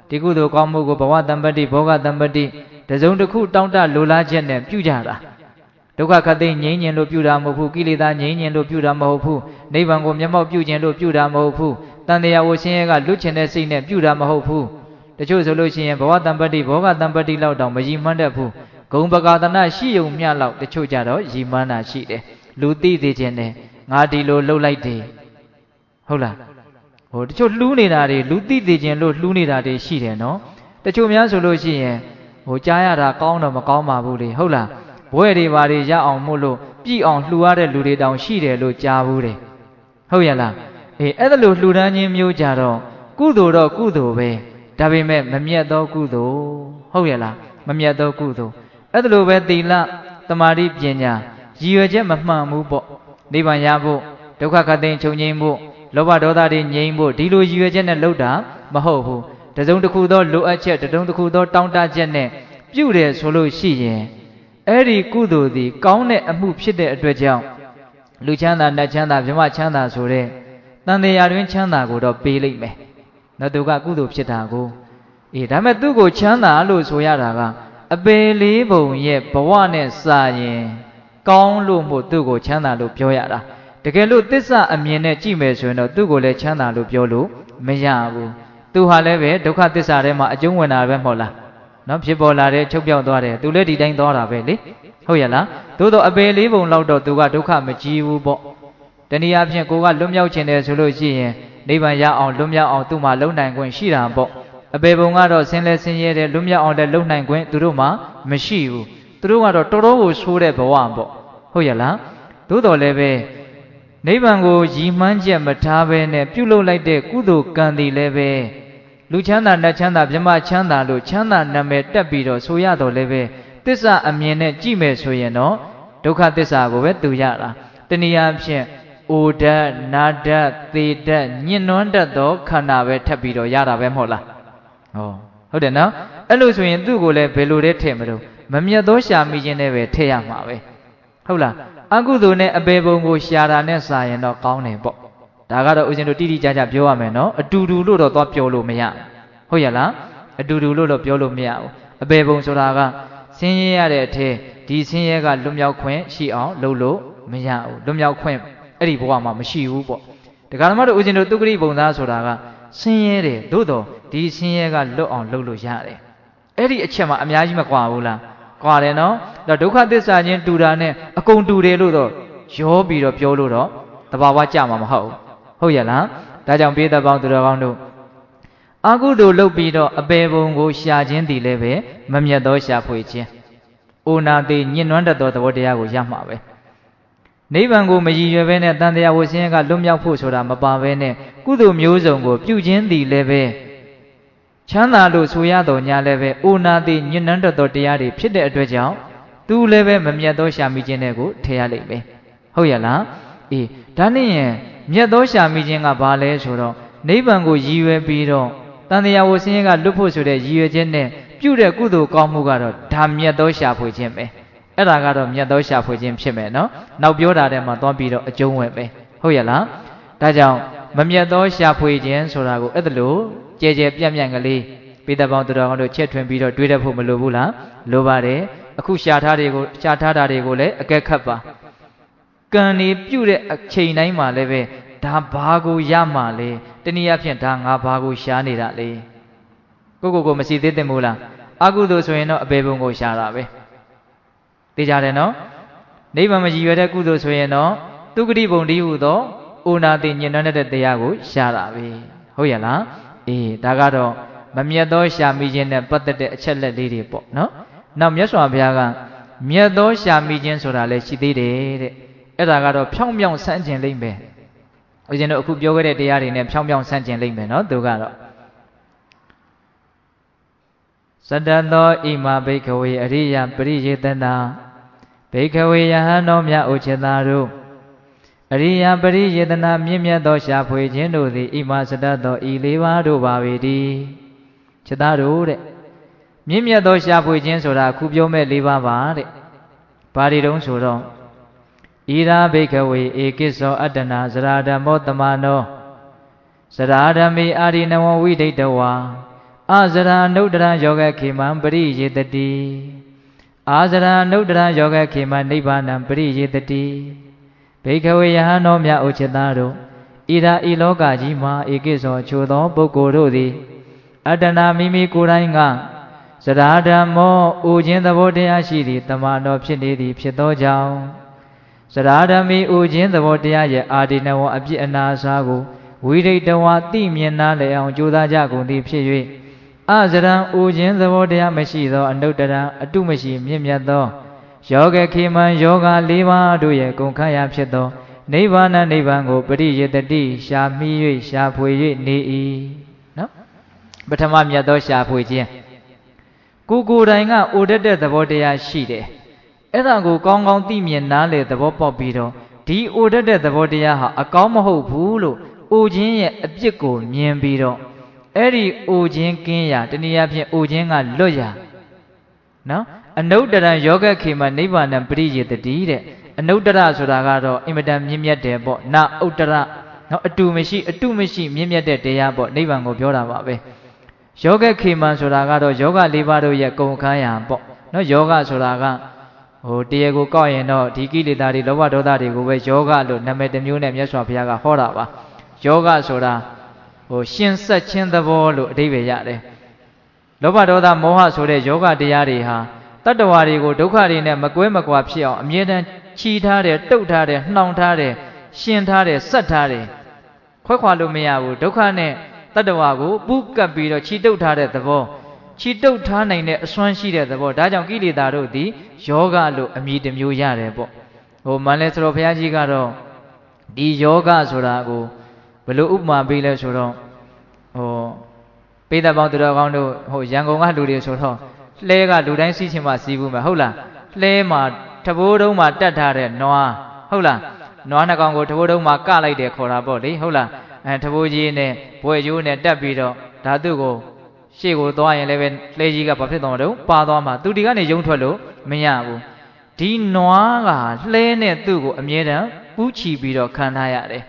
S1: းဒီကုသိုလ်ကောင်းမှုကိုဘဝတံပတ္တိဘောဂတံပတ္တိတစုံတစ်ခုတောင့်တလိုလားချက်နဲ့ပြုကြတာဒုက္ခခတ်သိငြိမ်းခြင်းလို့ပြုတာမဟုတ်ဘူးကိလေသာငြိမ်းခြင်းလို့ပြုတာမဟုတ်ဘူးနိဗ္ဗာန်ကိုမျက်မှောက်ပြုခြင်းလို့ပြုတာမဟုတ်ဘူးတန်တရားဝဆင်းရဲကလွတ်ချင်တဲ့စိတ်နဲ့ပြုတာမဟုတ်ဘူးတချို့ဆိုလို့ရှိရင်ဘဝတံပတ္တိဘောဂတံပတ္တိလောက်တောင်မရည်မှန်းတတ်ဘူးဂုံပကာသနာရှိုံမျှလောက်တချို့ကြတော့ရည်မှန်းတာရှိတယ်လူသိသေးခြင်းနဲ့ငါဒီလိုလှုပ်လိုက်တယ်ဟုတ်လားတချို့လှူးနေတာတွေလူသိသေးခြင်းလို့လှူးနေတာတွေရှိတယ်နော်တချို့များဆိုလို့ရှိရင်ကြားရတာကောင်းတော့မကောင်းပါဘူးလေဟုတ်လားဘွဲတွေဘာတွေရအောင်မို့လို့ပြည့်အောင်လှူရတဲ့လူတွေတောင်ရှိတယ်လို့ကြားဘူးတယ်ဟုတ်ရလားအဲ့ဒါလို့လှူဒန်းခြင်းမျိုးကြတော့ကုသိုလ်တော့ကုသိုလ်ပဲဒါပေမဲ့မမြတ်သောကုသိုလ်ဟုတ်ရလားမမြတ်သောကုသိုလ်အဲ့ဒါလို့ပဲသီလသမာဓိပညာရည်ရွယ်ချက်မမှန်ဘူးပေါ့နိဗ္ဗာန်ရဖို့ဒုက္ခခတ်သိမ်းချုပ်ငြိမ်းဖို့လောဘဒေါသတွေငြိမ်းဖို့ဒီလိုရည်ရွယ်ချက်နဲ့လုပ်တာမဟုတ်ဘူးတစုံတစ်ခုသောလိုအပ်ချက်တစုံတစ်ခုသောတောင်းတချက်နဲ့ပြုတယ်ဆိုလို့ရှိရင်အဲ့ဒီကုသိုလ်သည်ကောင်းတဲ့အမှုဖြစ်တဲ့အတွက်ကြောင့်လူချမ်းသာနတ်ချမ်းသာဗြဟ္မချမ်းသာဆိုတဲ့တန်တရားတွင်ချမ်းသာကိုတော့ပေးလိုက်မယ်နော်သူကကုသိုလ်ဖြစ်တာကိုဒါမဲ့သူ့ကိုချမ်းသာလို့ဆိုရတာကအပေလေးပုံရဲ့ဘဝနဲ့စာရင်ကောင်းလို့မို့သူ့ကိုချမ်းသာလို့ပြောရတာတကယ်လို့သစ္စာအမြင်နဲ့ကြည့်မယ်ဆိုရင်တော့သူ့ကိုလည်းချမ်းသာလို့ပြောလို့မရဘူးသူဟာလည်းပဲဒုက္ခသစ္စာထဲမှာအကျုံးဝင်တာပဲမဟုတ်လားနော်ဖြစ်ပေါ်လာတဲ့ချုပ်ပြောက်သွားတယ်သူလည်းဒီတိုင်းသွားတာပဲလေဟုတ်ရဲ့လားသို့တော့အပေလေးပုံလောက်တော့သူကဒုက္ခမကြီးဘူးပေါ့တနည်းအားဖြင့်ကိုကလွတ်မြောက်ခြင်းတယ်ဆိုလို့ရှိရင်နိဗ္ဗာန်ရအောင်လွတ်မြောက်အောင်သူ့မှာလုံနိုင်ခွင့်ရှိတာပေါ့အပေပုံကတော့ဆင်းလဲဆင်းရဲတယ်လွတ်မြောက်အောင်လည်းလုံနိုင်ခွင့်သူတို့မှာမရှိဘူးသူတို့ကတော့တော်တော်ကိုဆိုးတဲ့ဘဝပေါ့ဟုတ်ရဲ့လားသို့တော်လည်းပဲနိဗ္ဗာန်ကိုရည်မှန်းချက်မထားဘဲနဲ့ပြုလုပ်လိုက်တဲ့ကုသိုလ်ကံသည်လည်းပဲလူချမ်းသာနတ်ချမ်းသာဗြဟ္မချမ်းသာလို့ချမ်းသာနာမည်တက်ပြီးတော့ဆိုရတော့လည်းပဲသစ္စာအမြင်နဲ့ကြည့်မယ်ဆိုရင်တော့ဒုက္ခသစ္စာကိုပဲသူရတာတနည်းအားဖြင့်အိုဓာတ်နာဓာတ်သေဓာတ်ညှဉ်းနှွမ်းတတ်သောခန္ဓာပဲထပ်ပြီးတော့ရတာပဲမဟုတ်လားဟုတ်တယ်နော်အဲ့လိုဆိုရင်သူ့ကိုလည်းဘယ်လိုလဲထည့်မလို့မမြတ်သောရှာမိခြင်းနဲ့ပဲထည့်ရမှာပဲဟုတ်လားအကုသိုလ်နဲ့အပေပုံကိုရှာတာနဲ့စာရင်တော့ကောင်းတယ်ပေါ့ ဒါကတော့ဦးဇင်းတို့တိတိကျကျပြောရမယ်နော်အတူတူလို့တော့သွားပြောလို့မရဟုတ်ရဲ့လားအတူတူလို့တော့ပြောလို့မရဘူးအပေပုံဆိုတာကဆင်းရဲရတဲ့အထက်ဒီဆင်းရဲကလွတ်မြောက်ခွင့်ရှိအောင်လုပ်လို့မရဘူးလွတ်မြောက်ခွင့်အဲ့ဒီဘဝမှာမရှိဘူးပေါ့ဒကာဓမ္မတို့ဦးဇင်းတို့သုခရိပုံသားဆိုတာကဆင်းရဲတယ်သို့တော့ဒီဆင်းရဲကလွတ်အောင်လုပ်လို့ရတယ်အဲ့ဒီအချက်မှာအများကြီးမကွာဘူးလားကွာတယ်နော်ဒါဒုက္ခသစ္စာချင်းတူတာနဲ့အကုန်တူတယ်လို့တော့ရောပြီးတော့ပြောလို့တော့တဘာဝကြမှာမဟုတ်ဟုတ်ရဲ့လားဒါကြောင့်ပိဿပေါင်းသူတော်ကောင်းတို့အကုသိုလ်လုပ်ပြီးတော့အပေပုံကိုရှာခြင်းတည်လည်းပဲမမြတ်သောရှာဖွေခြင်းအိုနာသေးညှဉ်းနှွမ်းတတ်သောသဘောတရားကိုရမှာပဲနိဗ္ဗာန်ကိုမရည်ရွယ်ဘဲနဲ့တန်တရားဝဆင်းရဲကလွတ်မြောက်ဖို့ဆိုတာမပါဘဲနဲ့ကုသိုလ်မျိုးစုံကိုပြုခြင်းတည်လည်းပဲချမ်းသာလို့ဆိုရတော်ညာလည်းပဲအိုနာသေးညှဉ်းနှွမ်းတတ်သောတရားတွေဖြစ်တဲ့အတွက်ကြောင့်သူလည်းပဲမမြတ်သောရှာမိခြင်းတွေကိုထည့်ရလိမ့်မယ်ဟုတ်ရဲ့လားအေးဒါနဲ့ရင်မြတ်သောရှာမိခြင်းကဘာလဲဆိုတော့နိဗ္ဗာန်ကိုရည်ရွယ်ပြီးတော့တန်တရားဝဆင်းရဲကလွတ်ဖို့ဆိုတဲ့ရည်ရွယ်ခြင်းနဲ့ပြုတဲ့ကုသိုလ်ကောင်းမှုကတော့ဒါမြတ်သောရှာဖွေခြင်းပဲအဲ့ဒါကတော့မြတ်သောရှာဖွေခြင်းဖြစ်မယ်နော်နောက်ပြောတာထဲမှာသွားပြီးတော့အကျုံးဝင်ပဲဟုတ်ရဲ့လားဒါကြောင့်မမြတ်သောရှာဖွေခြင်းဆိုတာကိုအဲ့ဒါလို့ကြဲကြဲပြန့်ပြန့်ကလေးပိဿပေါင်းသူတော်ကောင်းတို့ချက်ထွင်ပြီးတော့တွေးတတ်ဖို့မလိုဘူးလားလိုပါတယ်အခုရှာထားတာတွေကိုလည်းအကဲခတ်ပါကံနေပြုတဲ့အချိန်တိုင်းမှာလည်းပဲဒါဘာကိုရမှာလဲတနည်းအားဖြင့်ဒါငါဘာကိုရှားနေတာလဲကိုမရှိသေးတယ်မို့လားအကုသိုလ်ဆိုရင်တော့အပေပုံကိုရှားတာပဲသိကြတယ်နော်နိဗ္ဗာန်မရည်ရွယ်တဲ့ကုသိုလ်ဆိုရင်တော့သုခတိပုံတည်းဟူသောအိုနာတိညဉ့်နှွမ်းတဲ့တရားကိုရှားတာပဲဟုတ်ရဲ့လားအေးဒါကတော့မမြတ်သောရှာမိခြင်းနဲ့ပတ်သက်တဲ့အချက်လက်လေးတွေပေါ့နော်နောက်မြတ်စွာဘုရားကမြတ်သောရှာမိခြင်းဆိုတာလည်းရှိသေးတယ်တဲ့အဲ့ဒါကတော့ဖြောင်းဖြောင်းဆန်းကျင်လိမ့်မယ်ဦးဇင်းတို့အခုပြောခဲ့တဲ့တရားတွေနဲ့ဖြောင်းဖြောင်းဆန်းကျင်လိမ့်မယ်နော်သူကတော့သတ္တသောဣမဘိက္ခဝေအရိယပရိယေတနာဘိက္ခဝေယဟန်တော်မြတ်ဥချေတာတို့အရိယပရိယေတနာမြင့်မြတ်သောရှာဖွေခြင်းတို့သည်ဣမသတ္တသောဤလေးပါးတို့ပါပေတည်းချစ်သားတို့တဲ့မြင့်မြတ်သောရှာဖွေခြင်းဆိုတာခုပြောမဲ့လေးပါးပါတဲ့ဘာတွေတုံးဆိုတော့ဣရာဘိက္ခဝေဧကိသောအတ္တနာဇရာဓမ္မောတမနောဇရာဓမ္မေအာရိနဝဝိဒိတဝါအာဇရာနုဒ္ဒရာယောဂခေမံပရိယေတတိအာဇရာနုဒ္ဒရာယောဂခေမံနိဗ္ဗာနံပရိယေတတိဘိက္ခဝေယဟန်တော်မြတ်ဥချစ်သားတို့ဣရာဤလောကကြီးမှာဧကိသောအချို့သောပုဂ္ဂိုလ်တို့သည်အတ္တနာမိမိကိုယ်တိုင်ကဇရာဓမ္မောဥခြင်းသဘောတရားရှိသည့်တမန်တော်ဖြစ်နေသည်ဖြစ်သောကြောင့်ဇရာဓမီဥခြင်းသဘောတရားရဲ့အာဒီနဝအပြစ်အနာစာကိုဝိရိတဝါသိမြင်နာလေအောင်ကြိုးစားကြကုန်သည်ဖြစ်၍အဇရံဥခြင်းသဘောတရားမရှိသောအနုတ္တရအတုမရှိမြင့်မြတ်သောယောဂခေမံယောဂ၄ပါးတို့ရဲ့ကုန်ခန့်ရာဖြစ်သောနိဗ္ဗာန်နိဗ္ဗာန်ကိုပရိယေတတိရှာမိ၍ရှာဖွေ၍နေ၏နော်ပထမမြတ်သောရှာဖွေခြင်းကိုယ်တိုင်ကအိုတတ်တဲ့သဘောတရားရှိတယ်အဲ့ဒါကိုကောင်းကောင်းသိမြင်နားလေသဘောပေါက်ပြီးတော့ဒီအိုတတ်တဲ့သဘောတရားဟာအကောင်းမဟုတ်ဘူးလို့အိုခြင်းရဲ့အပြစ်ကိုမြင်ပြီးတော့အဲ့ဒီအိုခြင်းကင်းရာတနည်းအားဖြင့်အိုခြင်းကလွတ်ရာနော်အနုတ္တရယောဂခေမနိဗ္ဗာန်ပရိယေတတိတဲ့အနုတ္တရဆိုတာကတော့အင်မတန်မြင့်မြတ်တယ်ပေါ့နာဥတ္တရနော်အတုမရှိမြင့်မြတ်တဲ့တရားပေါ့နိဗ္ဗာန်ကိုပြောတာပါပဲယောဂခေမဆိုတာကတော့ယောဂ၄ပါးတို့ရဲ့ကုန်ခန်းရာပေါ့နော်ယောဂဆိုတာကတရားကိုကောက်ရင်တော့ဒီကိလေသာတွေလောဘဒေါသတွေကိုပဲယောဂလို့နာမည်တစ်မျိုးနဲ့မြတ်စွာဘုရားကဟောတာပါယောဂဆိုတာရှင်ဆက်ခြင်းသဘောလို့အဓိပ္ပာယ်ရတယ်လောဘဒေါသမောဟဆိုတဲ့ယောဂတရားတွေဟာတတ္တဝါတွေကိုဒုက္ခတွေနဲ့မကွဲမကွာဖြစ်အောင်အမြဲတမ်းချီထားတယ်တုတ်ထားတယ်နှောင်ထားတယ်ရှင်ထားတယ်ဆက်ထားတယ်ခွဲခွာလို့မရဘူးဒုက္ခနဲ့တတ္တဝါကိုပူးကပ်ပြီးတော့ချီတုတ်ထားတဲ့သဘောချီတုတ်ထားနိုင်တဲ့အစွမ်းရှိတဲ့သဘောဒါကြောင့်ကိလေသာတို့သည်ယောဂလို့အမည်တစ်မျိုးရတယ်ပေါ့မန္တလေးစတော်ဘုရားကြီးကတော့ဒီယောဂဆိုတာကိုဘယ်လိုဥပမာပေးလဲဆိုတော့ပိဿပေါင်းသူတော်ကောင်းတို့ရန်ကုန်ကလူတွေဆိုတော့လှဲကလူတိုင်းစီးချင်မှစီးဘူးမယ်ဟုတ်လားလှဲမှာတဘိုးတုံးမှာတတ်ထားတဲ့နွားဟုတ်လားနွားနှကောင်ကိုတဘိုးတုံးမှာကလိုက်တယ်ခေါ်တာပေါ့လေဟုတ်လားတဘိုးကြီးနဲ့ဘွဲကျိုးနဲ့တက်ပြီးတော့ဓာတုကိုရှေ့ကိုသွားရင်လည်းပဲလှဲကြီးကဘာဖြစ်သွားမှာတော့ပါသွားမှာသူဒီကနေယုံထွက်လို့မရဘူးဒီနွားကလှဲနဲ့သူ့ကိုအမြဲတမ်းပူးချီပြီးတော့ခံထားရတယ်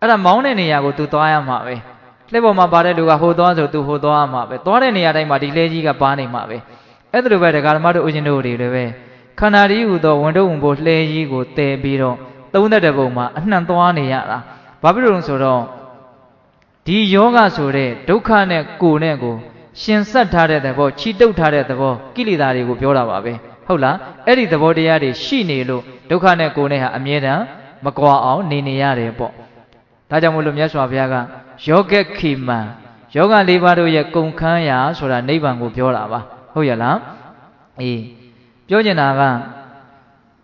S1: အဲ့ဒါမောင်းတဲ့နေရာကိုသူသွားရမှာပဲလှဲပေါ်မှာပါတဲ့လူကဟိုသွားဆိုသူဟိုသွားရမှာပဲသွားတဲ့နေရာတိုင်းမှာဒီလှဲကြီးကပါနေမှာပဲအဲ့ဒါလိုပဲဒကာဓမ္မတို့ဦးဇင်းတို့တွေလည်းပဲခန္ဓာကြီးဟူသောဝန်တုပ်ဝန်ပိုးလှဲကြီးကိုတည်ပြီးတော့သုံးသက်တဲ့ပုံမှာအနှံ့သွားနေရတာဘာဖြစ်လို့လဲဆိုတော့ဒီယောဂဆိုတဲ့ဒုက္ခနဲ့ကိုယ်နဲ့ကိုရှင်ဆက်ထားတဲ့သဘောချီတုပ်ထားတဲ့သဘောကိလေသာတွေကိုပြောတာပါပဲဟုတ်လားအဲ့ဒီသဘောတရားတွေရှိနေလို့ဒုက္ခနဲ့ကိုယ်နဲ့ဟာအမြဲတမ်းမကွာအောင်နေရတယ်ပေါ့ဒါကြောင့်မို့လို့မြတ်စွာဘုရားကယောဂခိမံယောဂ၄ပါးတို့ရဲ့ကုန်ခန်းရာဆိုတာနိဗ္ဗာန်ကိုပြောတာပါဟုတ်ရလားအေးပြောချင်တာက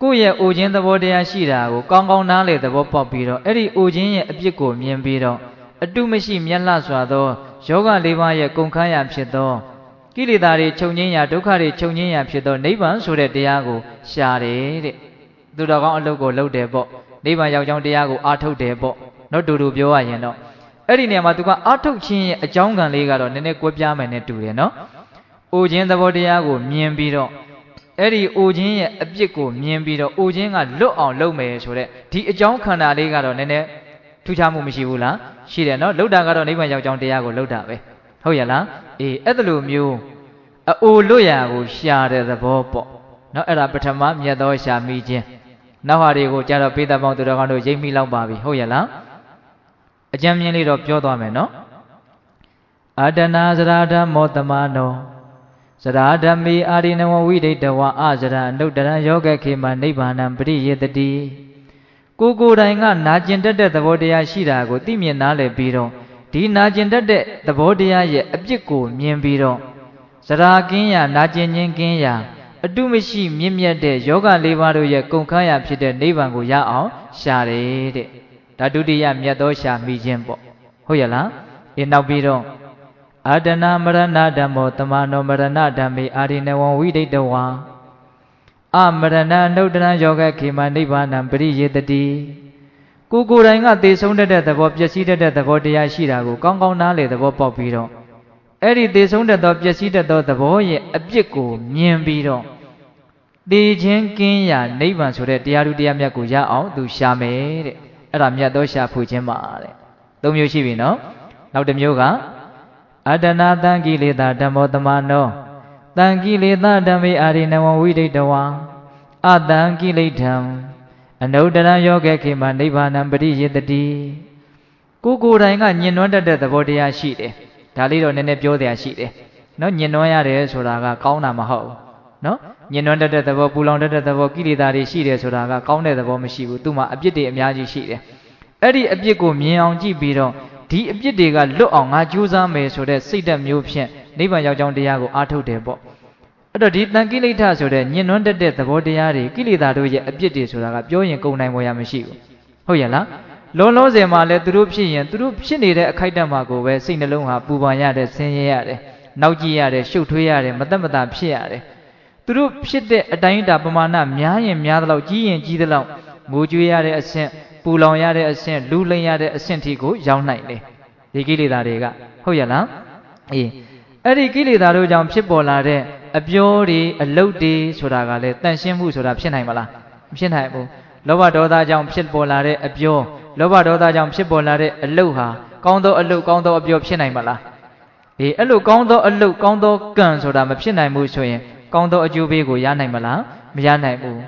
S1: ကိုယ့်ရဲ့အိုခြင်းသဘောတရားရှိတာကိုကောင်းကောင်းနားလေသဘောပေါက်ပြီးတော့အဲ့ဒီအိုခြင်းရဲ့အပြစ်ကိုမြင်ပြီးတော့အတုမရှိမျက်လှစွာသောယောဂ၄ပါးရဲ့ကုန်ခန်းရာဖြစ်သောကိလေသာတွေချုပ်ငြိမ်းရာဒုက္ခတွေချုပ်ငြိမ်းရာဖြစ်သောနိဗ္ဗာန်ဆိုတဲ့တရားကိုရှာတယ်တဲ့သူတော်ကောင်းအလုပ်ကိုလုပ်တယ်ပေါ့နိဗ္ဗာန်ရောက်ကြောင်းတရားကိုအားထုတ်တယ်ပေါ့နော်တူတူပြောရရင်တော့အဲ့ဒီနေရာမှာသူကအားထုတ်ခြင်းရဲ့အကြောင်းကံလေးကတော့နည်းနည်းကွဲပြားမယ်နဲ့တူတယ်နော်အိုခြင်းသဘောတရားကိုမြင်ပြီးတော့အဲ့ဒီအိုခြင်းရဲ့အပြစ်ကိုမြင်ပြီးတော့အိုခြင်းကလွတ်အောင်လုပ်မယ်ဆိုတဲ့ဒီအကြောင်းခန္ဓာလေးကတော့နည်းနည်းထူးခြားမှုမရှိဘူးလားရှိတယ်နော်လှုပ်တာကတော့နိဗ္ဗာန်ရောက်ကြောင်းတရားကိုလှုပ်တာပဲဟုတ်ရလားအေးအဲ့ဒါလိုမျိုးအိုလွတ်ရာကိုရှာတဲ့သဘောပေါ့နော်အဲ့ဒါပထမမြတ်သောရှာမိခြင်းနောက်ဟာတွေကိုကြာတော့ပိဿပေါင်းသူတော်ကောင်းတို့ရိပ်မိလောက်ပါပြီဟုတ်ရလားအကျဉ်းမြင်လေးတော့ပြောသွားမယ်နော်အာတနာစရာဓမ္မောတမနောစရာဓမ္မေအာရိနဝဝိဒိတဝါအစရာအနုတ္တရယောဂခေမနိဗ္ဗာနံပရိယေတတိကိုယ်တိုင်ကနာကျင်တတ်တဲ့သဘောတရားရှိတာကိုသိမြင်နားလည်ပြီးတော့ဒီနာကျင်တတ်တဲ့သဘောတရားရဲ့အပြစ်ကိုမြင်ပြီးတော့စရာကင်းရာနာကျင်ခြင်းကင်းရာအတုမရှိမြင့်မြတ်တဲ့ယောဂ၄ပါးတို့ရဲ့ကုန်ခန်းရာဖြစ်တဲ့နိဗ္ဗာန်ကိုရအောင်ရှာတယ်တဲ့ဒါဒုတိယမြတ်သောရှာမိခြင်းပေါ့ဟုတ်ရလားအေးနောက်ပြီးတော့အာတနာမရဏဓမ္မောတမနောမရဏဓမ္မေအာရိနဝံဝိဒိတဝါအမရဏနုတ္တရယောဂခေမနိဗ္ဗာနံပရိယေတတိကိုယ်တိုင်ကသေဆုံးတတ်တဲ့သဘောပျက်စီးတတ်တဲ့သဘောတရားရှိတာကိုကောင်းကောင်းနားလေသဘောပေါက်ပြီးတော့အဲ့ဒီသေဆုံးတတ်သောပျက်စီးတတ်သောသဘောရဲ့အပြစ်ကိုမြင်ပြီးတော့သေခြင်းကင်းရာနိဗ္ဗာန်ဆိုတဲ့တရားဓုတရားမြတ်ကိုရအောင်သူရှာမယ်တဲ့အဲ့ဒါမြတ်သောရှာဖွေခြင်းပါတဲ့သုံးမျိုးရှိပြီနော်နောက်တစ်မျိုးကအတ္တနာတံကိလေသာဓမ္မောတမနောတံကိလေသာဓမ္မေအာရိနဝဝိဒိတဝါအတံကိလေထံအနုတ္တရယောဂခေမနိဗ္ဗာနံပရိယေတတိကိုယ်တိုင်ကညင်နွမ်းတတ်တဲ့သဘောတရားရှိတယ်ဒါလေးတော့နည်းနည်းပြောတရားရှိတယ်နော်ညင်နွမ်းရတယ်ဆိုတာကကောင်းတာမဟုတ်ဘူးနော်ညင်နွမ်းတတ်တဲ့သဘောပူလောင်တတ်တဲ့သဘောကိလေသာတွေရှိတယ်ဆိုတာကကောင်းတဲ့သဘောမရှိဘူးသူ့မှာအပြစ်တွေအများကြီးရှိတယ်အဲ့ဒီအပြစ်ကိုမြင်အောင်ကြည့်ပြီးတော့ဒီအပြစ်တွေကလွတ်အောင်ငါကြိုးစားမယ်ဆိုတဲ့စိတ်ဓာတ်မျိုးဖြင့်နိဗ္ဗာန်ရောက်ကြောင်းတရားကိုအားထုတ်တယ်ပေါ့အဲ့တော့ဒီတန်ကိလေသာဆိုတဲ့ညင်နွမ်းတတ်တဲ့သဘောတရားတွေကိလေသာတို့ရဲ့အပြစ်တွေဆိုတာကပြောရင်ကုန်နိုင်ပေါ်ရမရှိဘူးဟုတ်ရဲ့လားလောလောဆယ်မှာလဲသူတို့ဖြစ်ရင်သူတို့ဖြစ်နေတဲ့အခိုက်အတန့်မှာကိုပဲစိတ်နှလုံးဟာပူပန်ရတယ်ဆင်းရဲရတယ်နောက်ကြည့်ရတယ်ရှုပ်ထွေးရတယ်မသက်မသာဖြစ်ရတယ်သူတို့ဖြစ်တဲ့အတိုင်းအတာပမာဏများရင်များသလောက်ကြီးရင်ကြီးသလောက်ငိုကြွေးရတဲ့အဆင့်ပူလောင်ရတဲ့အဆင့်လူလိမ်ရတဲ့အဆင့်ထိကိုရောက်နိုင်တယ်ဒီကိလေသာတွေကဟုတ်ရဲ့လားအေးအဲ့ဒီကိလေသာတို့ကြောင့်ဖြစ်ပေါ်လာတဲ့အပြောတွေအလုပ်တွေဆိုတာကလည်းတန်ရှင်းမှုဆိုတာဖြစ်နိုင်မလားမဖြစ်နိုင်ဘူးလောဘဒေါသကြောင့်ဖြစ်ပေါ်လာတဲ့အပြောလောဘဒေါသကြောင့်ဖြစ်ပေါ်လာတဲ့အလုပ်ဟာကောင်းသောအလုပ်ကောင်းသောအပြောဖြစ်နိုင်မလားအေးအဲ့လိုကောင်းသောအလုပ်ကောင်းသောကံဆိုတာမဖြစ်နိုင်ဘူးဆိုရင်ကောင်းသောအကျိုးပေးကိုရနိုင်မလားမရနိုင်ဘူး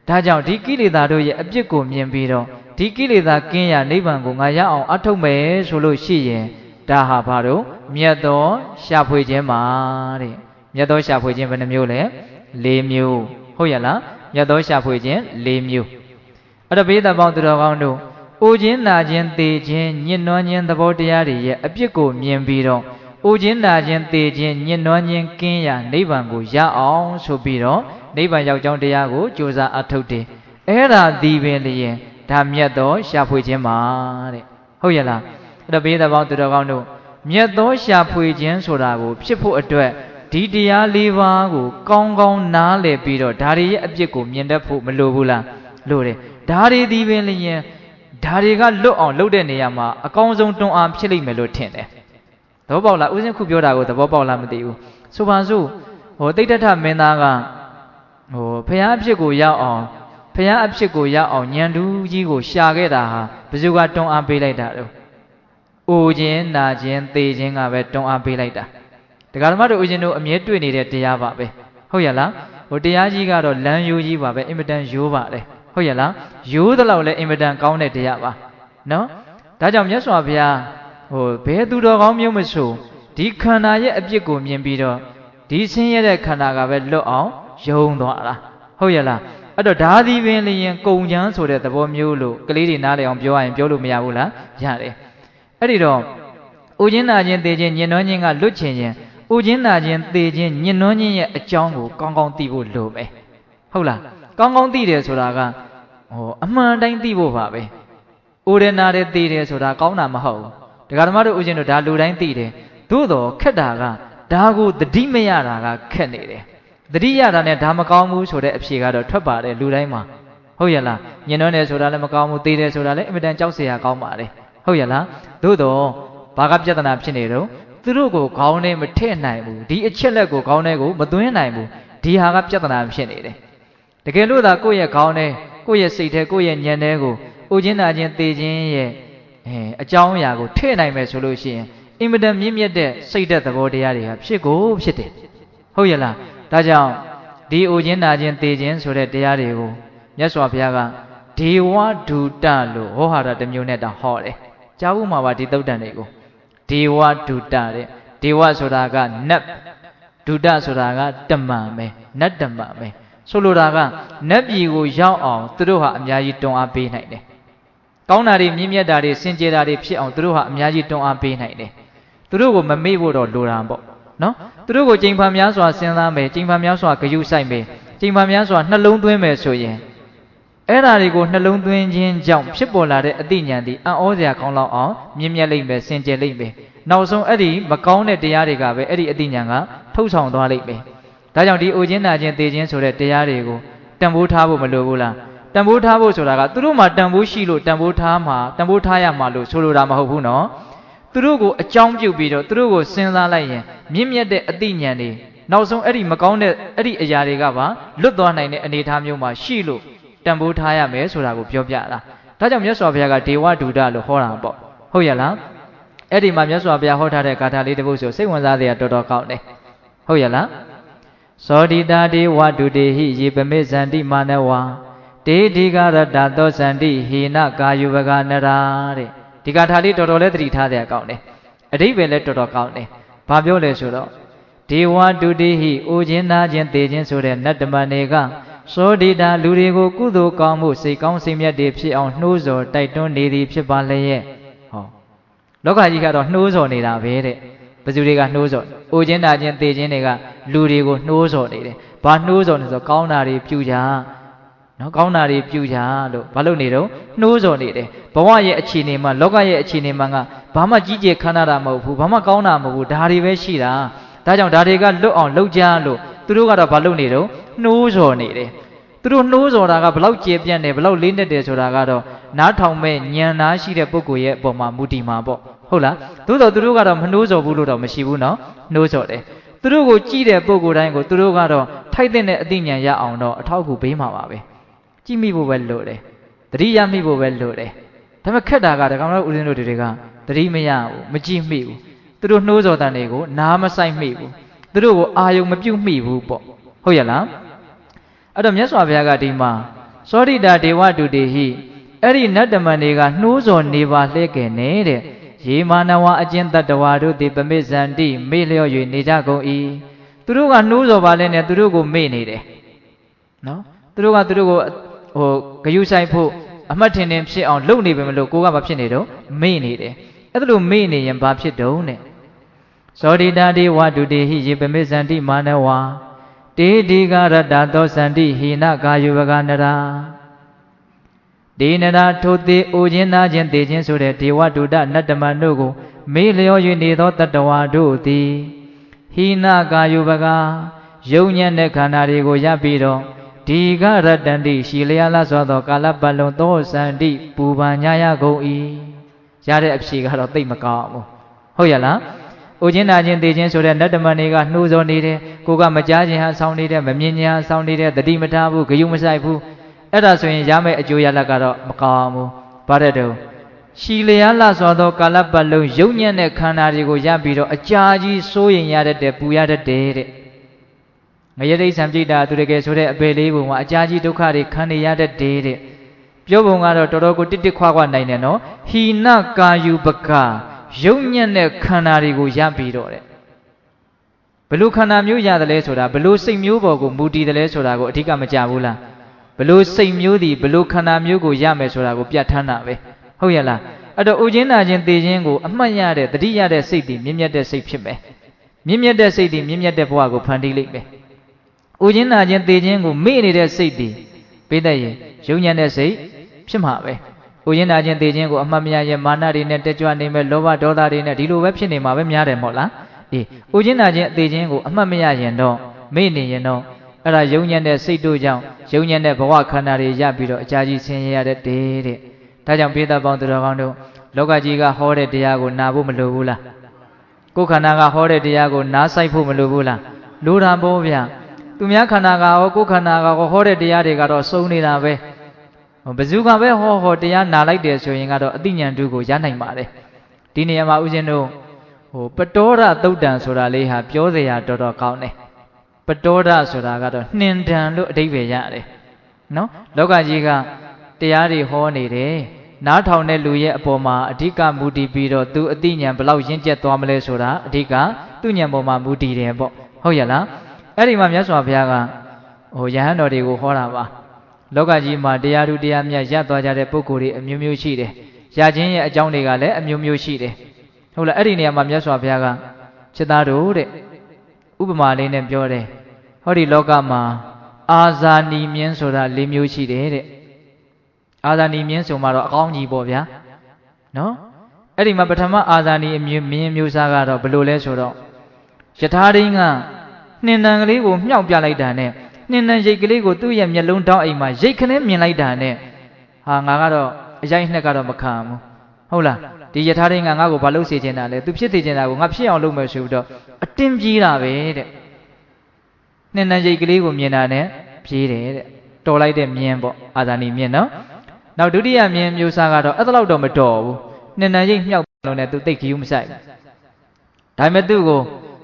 S1: ဒါကြောင့်ဒီကိလေသာတို့ရဲ့အပြစ်ကိုမြင်ပြီးတော့ဒီကိလေသာကင်းရာနိဗ္ဗာန်ကိုငါရအောင်အထုတ်မယ်ဆိုလို့ရှိရင်ဒါဟာဘာလို့မြတ်သောရှာဖွေခြင်းပါတဲ့မြတ်သောရှာဖွေခြင်းဘယ်နှမျိုးလဲ၄မျိုးဟုတ်ရဲ့လားမြတ်သောရှာဖွေခြင်း၄မျိုးအဲ့တော့ဘိဓပေါင်းသူတော်ကောင်းတို့အိုခြင်းနာခြင်းသေခြင်းညှဉ်းနှွမ်းခြင်းသဘောတရားတွေရဲ့အပြစ်ကိုမြင်ပြီးတော့အိုခြင်းနာခြင်းသေခြင်းညှဉ်းနှွမ်းခြင်းကင်းရာနိဗ္ဗာန်ကိုရအောင်ဆိုပြီးတော့နိဗ္ဗာန်ရောက်ကြောင်းတရားကိုကြိုးစားအထုတ်တယ်အဲ့ဒါဒီပင်လျင်ဒါမြတ်သောရှာဖွေခြင်းပါတဲ့ဟုတ်ရဲ့လားအဲ့တော့ဘိဓပေါင်းသူတော်ကောင်းတို့မြတ်သောရှာဖွေခြင်းဆိုတာကိုဖြစ်ဖို့အတွက်ဒီတရား၄ပါးကိုကောင်းကောင်းနားလည်ပြီးတော့ဒါတွေရဲ့အပြစ်ကိုမြင်တတ်ဖို့မလိုဘူးလားလိုတယ်ဒါတွေဒီပင်လျင်ဒါတွေကလွတ်အောင်လုပ်တဲ့နေရာမှာအကောင်းဆုံးတွန်းအားဖြစ်လိမ့်မယ်လို့ထင်တယ်သဘောပေါက်လားဦးဇင်းခုပြောတာကိုသဘောပေါက်လားမသိဘူးဆိုပါစို့တိဋ္ဌထမင်းသားကဖရာအဖြစ်ကိုရောက်အောင်ဖ ဖယားအဖြစ်ကိုရအောင်ဉာဏ်တူးကြီးကိုရှာခဲ့တာဟာဘယ်သူကတွန်းအားပေးလိုက်တာလဲအိုခြင်းနာခြင်းသေခြင်းကပဲတွန်းအားပေးလိုက်တာတရားဓမ္မတို့ဦးဇင်းတို့အမြဲတွေ့နေတဲ့တရားပါပဲဟုတ်ရလားဟိုတရားကြီးကတော့လမ်းရိုးကြီးပါပဲအင်မတန်ရိုးပါတယ်ဟုတ်ရလားရိုးသလောက်လည်းအင်မတန်ကောင်းတဲ့တရားပါနော်ဒါကြောင့်မြတ်စွာဘုရားဟိုဘယ်သူတော်ကောင်းမျိုးမဆိုဒီခန္ဓာရဲ့အပြစ်ကိုမြင်ပြီးတော့ဒီဆင်းရဲတဲ့ခန္ဓာကပဲလွတ်အောင်ယုံသွားတာဟုတ်ရလားအဲ့တော့ဒါသည်ပင်လျင်ကုံချမ်းဆိုတဲ့သဘောမျိုးလို့ကလေးတွေနားလည်အောင်ပြောရရင်ပြောလို့မရဘူးလားရတယ်အဲ့ဒီတော့ဥခြင်းနာခြင်းသေခြင်းညင်နှွမ်းခြင်းကလွတ်ချင်ခြင်းဥခြင်းနာခြင်းသေခြင်းညင်နှွမ်းခြင်းရဲ့အကြောင်းကိုကောင်းကောင်းသိဖို့လိုပဲဟုတ်လားကောင်းကောင်းသိတယ်ဆိုတာကဟိုအမှန်တိုင်းသိဖို့ပါပဲဥရနာတဲ့သိတယ်ဆိုတာကောင်းတာမဟုတ်ဘူးတရားဓမ္မတို့ဥခြင်းတို့ဒါလူတိုင်းသိတယ်သို့တော်ခက်တာကဒါကိုသတိမရတာကခက်နေတယ်သတိရတာနဲ့ဒါမကောင်းဘူးဆိုတဲ့အဖြေကတော့ထွက်ပါတယ်လူတိုင်းမှာဟုတ်ရလားညင်နှွမ်းတယ်ဆိုတာလည်းမကောင်းဘူးသေတယ်ဆိုတာလည်းအင်မတန်ကြောက်စရာကောင်းပါတယ်ဟုတ်ရလားသို့တော်ဘာကပြဿနာဖြစ်နေတော့သူတို့ကိုခေါင်းထဲမထည့်နိုင်ဘူးဒီအချက်လက်ကိုခေါင်းထဲကိုမသွင်းနိုင်ဘူးဒီဟာကပြဿနာဖြစ်နေတယ်တကယ်လို့သာကိုယ့်ရဲ့ခေါင်းထဲကိုယ့်ရဲ့စိတ်ထဲကိုယ့်ရဲ့ဉာဏ်ထဲကိုဥခြင်းနာခြင်းသေခြင်းရဲ့အကြောင်းအရာကိုထည့်နိုင်မယ်ဆိုလို့ရှိရင်အင်မတန်မြင့်မြတ်တဲ့စိတ်သက်သဘောတရားတွေဟာဖြစ်ကိုဖြစ်တယ်ဟုတ်ရလားဒါကြောင့်ဒီဥခြင်းနာခြင်းသေခြင်းဆိုတဲ့တရားတွေကိုမြတ်စွာဘုရားကဒေဝဒုတလို့ဟောဟာတာတစ်မျိုးနဲ့တောင်ဟောတယ်ကြားဖို့မှာပါဒီသုတ်တန်တွေကိုဒေဝဒုတတဲ့ဒေဝဆိုတာကနတ်ဒုတဆိုတာကတမန်ပဲနတ်တမန်ပဲဆိုလိုတာကနတ်ပြည်ကိုရောက်အောင်သူတို့ဟာအများကြီးတွန်းအားပေးနိုင်တယ်ကောင်းတာတွေမြင့်မြတ်တာတွေစင်ကြယ်တာတွေဖြစ်အောင်သူတို့ဟာအများကြီးတွန်းအားပေးနိုင်တယ်သူတို့ကိုမမေ့ဖို့တော့လိုတာပေါ့နော်သူတို့ကိုကြိမ်ဖန်များစွာစဉ်းစားမယ်ကြိမ်ဖန်များစွာဂရုစိုက်မယ်ကြိမ်ဖန်များစွာနှလုံးသွင်းမယ်ဆိုရင်အဲ့ဓာတွေကိုနှလုံးသွင်းခြင်းကြောင့်ဖြစ်ပေါ်လာတဲ့အသိဉာဏ်ဒီအံ့ဩစရာကောင်းလောက်အောင်မြင့်မြတ်လိမ့်မယ်စင်ကြယ်လိမ့်မယ်နောက်ဆုံးအဲ့ဒီမကောင်းတဲ့တရားတွေကပဲအဲ့ဒီအသိဉာဏ်ကထုတ်ဆောင်သွားလိမ့်မယ်ဒါကြောင့်ဒီအိုခြင်းနာခြင်းသေခြင်းဆိုတဲ့တရားတွေကိုတန်ဖိုးထားဖို့မလိုဘူးလားတန်ဖိုးထားဖို့ဆိုတာကသူတို့မှာတန်ဖိုးရှိလို့တန်ဖိုးထားရမှာလို့ဆိုလိုတာမဟုတ်ဘူးနော်သူတို့ကိုအကြောင်းပြုပြီးတော့သူတို့ကိုစဉ်းစားလိုက်ရင်မြင့်မြတ်တဲ့အသိဉာဏ်တွေနောက်ဆုံးအဲ့ဒီမကောင်းတဲ့အဲ့ဒီအရာတွေကပါလွတ်သွားနိုင်တဲ့အနေအထားမျိုးမှာရှိလို့တန်ဖိုးထားရမယ်ဆိုတာကိုပြောပြတာဒါကြောင့်မြတ်စွာဘုရားကဒေဝဒုဒလို့ဟောတာပေါ့ဟုတ်ရလားအဲ့ဒီမှာမြတ်စွာဘုရားဟောထားတဲ့ဂါထာလေးတစ်ပုဒ်ဆိုစိတ်ဝင်စားစရာတော်တော်ကောင်းတယ်ဟုတ်ရလားသောတိတာဒေဝဒုတေဟိယေပမေဇန္တိမာနဝါတေဒီကရတသောဇန္တိဟိနကာယုဝကနရာတဲ့ဒီဂါထာလေးတော်တော်လေးသတိထားစရာကောင်းတယ်အဓိပ္ပာယ်လည်းတော်တော်ကောင်းတယ်ဘာပြောလဲဆိုတော့ဒေဝဒုတေဟိအိုခြင်းနာခြင်းသေခြင်းဆိုတဲ့နတ်တမန်တွေကသောတိတာလူတွေကိုကုသိုလ်ကောင်းမှုစိတ်ကောင်းစိတ်မြတ်တွေဖြစ်အောင်နှိုးဆော်တိုက်တွန်းနေသည်ဖြစ်ပါလျက်ဟောလောကကြီးကတော့နှိုးဆော်နေတာပဲတဲ့ဘယ်သူတွေကနှိုးဆော်အိုခြင်းနာခြင်းသေခြင်းတွေကလူတွေကိုနှိုးဆော်နေတယ်ဘာနှိုးဆော်နေဆိုကောင်းတာတွေပြုကြနော်ကောင်းတာတွေပြုကြလို့ဘာလို့နေတော့နှိုးဆော်နေတယ်ဘဝရဲ့အခြေအနေမှာလောကရဲ့အခြေအနေမှာကဘာမှကြီးကျယ်ခမ်းနားတာမဟုတ်ဘူးဘာမှကောင်းတာမဟုတ်ဘူးဒါတွေပဲရှိတာဒါကြောင့်ဒါတွေကလွတ်အောင်လုပ်ကြလို့သူတို့ကတော့ဘာလို့နေတော့နှိုးဆော်နေတယ်သူတို့နှိုးဆော်တာကဘလောက်ကျေပြန့်တယ်ဘလောက်လေးနက်တယ်ဆိုတာကတော့နားထောင်မဲ့ဉာဏ်သားရှိတဲ့ပုဂ္ဂိုလ်ရဲ့အပေါ်မှာမူတည်မှာပေါ့ဟုတ်လားသို့တော်သူတို့ကတော့မနှိုးဆော်ဘူးလို့တော့မရှိဘူးနော်နှိုးဆော်တယ်သူတို့ကိုကြည့်တဲ့ပုဂ္ဂိုလ်တိုင်းကိုသူတို့ကတော့ထိုက်တဲ့အသိဉာဏ်ရအောင်တော့အထောက်အကူပေးမှာပါပဲကြည့်မိဖို့ပဲလိုတယ်သတိရမိဖို့ပဲလိုတယ်ဒါပေမဲ့ခက်တာကတကောင်တို့ဦးဇင်းတို့တွေကသတိမရဘူးမကြည့်မိဘူးသူတို့နှိုးဆော်တဲ့တွေကိုနားမဆိုင်မိဘူးသူတို့ကိုအာယုံမပြုတ်မိဘူးပေါ့ဟုတ်ရလားအဲ့တော့မြတ်စွာဘုရားကဒီမှာသောတိတာဒေဝဒုတေဟိအဲ့ဒီနတ်တမန်တွေကနှိုးဆော်နေပါလှဲ့ကဲနေတဲ့ယေမာနဝအကျဉ်တတ္တဝါတို့သည်ပမိဇန္တိမေ့လျော့၍နေကြကုန်၏သူတို့ကနှိုးဆော်ပါလဲနဲ့သူတို့ကိုမေ့နေတယ်နော်သူတို့ကိုဟိုဂယုဆိုင်ဖို့အမှတ်ထင်ဖြစ်အောင်လုပ်နေပဲမလို့ကိုကဘာဖြစ်နေတော့မေ့နေတယ်အဲ့ဒါလို့မေ့နေရင်ဘာဖြစ်တုံးတဲ့သောတိတာဒေဝဒုတေဟိယေပမိဇန္တိမာနဝါတေဒီကရတသောဇန္တိဟိနကာယုဝကနရာဒေနရာထိုသေးအိုခြင်းနာခြင်းသေခြင်းဆိုတဲ့ဒေဝဒုဒနတ္တမန်တို့ကိုမေးလျော်၍နေသောတတ္တဝါတို့သည်ဟိနကာယုဝကယုံညံ့တဲ့ခန္ဓာတွေကိုရပ်ပြီးတော့ဒီကရတန္တိရှိလျာလားဆိုသောကာလပတ်လုံးသောဇန္တိပူပန်ညာရကုန်၏ရတဲ့အဖြေကတော့သိမကောင်းဘူးဟုတ်ရလားအိုခြင်းနာခြင်းသေခြင်းဆိုတဲ့နတ္တမန်တွေကနှိုးဆော်နေတယ်ကိုကမကြားခြင်းဟာဆောင်းနေတယ်မမြင်ခြင်းဟာဆောင်းနေတယ်တတိမထားဘူးဂယုမဆိုင်ဘူး အဲ့ဒါဆိုရင်ရမယ့်အကျိုးရလဒ်ကတော့မကောင်းဘူးဘာတဲ့တုံးရှီလျားလှစွာသောကာလပတ်လုံးယုံညံ့တဲ့ခန္ဓာတွေကိုရပြီးတော့အကြာကြီးစိုးရင်ရတတ်တယ်ပူရတတ်တယ်တဲ့ငရတိဆံပြိတ္တာသူတကယ်ဆိုတဲ့အပေလေးပုံမှာအကြာကြီးဒုက္ခတွေခံနေရတတ်တယ်တဲ့ပြောပုံကတော့တော်တော်ကိုတစ်တစ်ခွာခွာနိုင်တယ်နော်ဟိနကာယုပကယုံညံ့တဲ့ခန္ဓာတွေကိုရပြီးတော့တဲ့ဘလို့ခန္ဓာမျိုးရတယ်လဲဆိုတာဘလို့စိတ်မျိုးပေါ်ကိုမူတည်တယ်လဲဆိုတာကိုအဓိကမကြဘူးလားဘလို့စိတ်မျိုးဒီဘလို့ခန္ဓာမျိုးကိုရမယ်ဆိုတာကိုပြဋ္ဌာန်းတာပဲဟုတ်ရဲ့လားအဲ့တော့ဥခြင်းနာခြင်းသိခြင်းကိုအမှတ်ရတဲ့တတိရတဲ့စိတ်ဒီမြင့်မြတ်တဲ့စိတ်ဖြစ်မယ်မြင့်မြတ်တဲ့စိတ်ဒီမြင့်မြတ်တဲ့ဘဝကိုဖန်တီးလိုက်မယ်ဥခြင်းနာခြင်းသိခြင်းကိုမေ့နေတဲ့စိတ်ဒီပိဋကရင်ယုံညံ့တဲ့စိတ်ဖြစ်မှာပဲဥခြင်းနာခြင်းသိခြင်းကိုအမှတ်မရရင်မာနတွေနဲ့တက်ကြွနေမဲ့လောဘဒေါသတွေနဲ့ဒီလိုပဲဖြစ်နေမှာပဲများတယ်မဟုတ်လားအေးဥခြင်းနာခြင်းအသေးခြင်းကိုအမှတ်မရရင်တော့မေ့နေရင်တော့အဲ့ဒါယုံညံ့တဲ့စိတ်တို့ကြောင့်ယုံညံ့တဲ့ဘဝခန္ဓာတွေရပြီးတော့အကြာကြီးဆင်းရဲရတဲ့တဲ့ဒါကြောင့်ပိဋကပေါင်းသူတော်ကောင်းတို့လောကကြီးကဟောတဲ့တရားကိုနာဖို့မလိုဘူးလားကိုယ်ခန္ဓာကဟောတဲ့တရားကိုနားဆိုင်ဖို့မလိုဘူးလားလိုတာပေါ့ဗျာသူများခန္ဓာကဟောကိုယ်ခန္ဓာကဟောတဲ့တရားတွေကတော့စုံနေတာပဲဘယ်သူကပဲဟောတရားနာလိုက်တယ်ဆိုရင်ကတော့အသိဉာဏ်တူကိုရနိုင်ပါတယ်ဒီနေရာမှာဦးဇင်းတို့ပတောရသုတ်တံဆိုတာလေးဟာပြောစရာတော်တော်ကောင်းတယ်ပတောရဆိုတာကတော့နှင်တံလို့အဓိပ္ပာယ်ရတယ်နော်လောကကြီးကတရားတွေဟောနေတယ်နားထောင်တဲ့လူရဲ့အပေါ်မှာအဓိကမူတည်ပြီးတော့သူအသိဉာဏ်ဘလောက်ရင့်ကျက်သွားမလဲဆိုတာအဓိကသူ့ဉာဏ်ပေါ်မှာမူတည်တယ်ပေါ့ဟုတ်ရလားအဲ့ဒီမှာမြတ်စွာဘုရားကယဟန်တော်တွေကိုဟောတာပါလောကကြီးမှာတရားသူတရားမြတ်ရသွားကြတဲ့ပုဂ္ဂိုလ်တွေအမျိုးမျိုးရှိတယ်ရခြင်းရဲ့အကြောင်းတွေကလည်းအမျိုးမျိုးရှိတယ်ဟုတ်လားအဲ့ဒီနေရာမှာမြတ်စွာဘုရားကจิตသားတို့တဲ့ဥပမာလေးနဲ့ပြောတယ်ဟောဒီလောကမှာအာဇာနည်မြင်းဆိုတာ၄မျိုးရှိတယ်တဲ့အာဇာနည်မြင်းဆိုမှတော့အကောင်းကြီးပေါ့ဗျာနော်အဲ့ဒီမှာပထမအာဇာနည်မြင်းမျိုးစားကတော့ဘယ်လိုလဲဆိုတော့ယထာရင်းကနှင်တံကလေးကိုမြှောက်ပြလိုက်တာနဲ့နှင်တံရိတ်ကလေးကိုသူ့ရဲ့မျက်လုံးတောင်းအိမ်မှာရိတ်ခနဲမြင်လိုက်တာနဲ့ဟာငါကတော့အရိုက်နှက်ကတော့မခံဘူးဟုတ်လားဒီယထာရင်းကငါ့ကိုဘာလို့စေချင်တာလဲသူဖြစ်စေချင်တာကိုငါဖြစ်အောင်လုပ်မယ်ဆိုပြီးတော့အတင်းပြေးတာပဲတဲ့နှင်တံရိတ်ကလေးကိုမြင်တာနဲ့ပြေးတယ်တဲ့တော်လိုက်တဲ့မြင်းပေါ့အာဇာနည်မြင်းနော်နောက်ဒုတိယမြင်းမျိုးစားကတော့အဲ့လောက်တော့မတော်ဘူးနှင်တံရိတ်မြှောက်လုံးနဲ့သူသိခီးမဆိုင်ဘူးဒါပေမဲ့သူ့ကို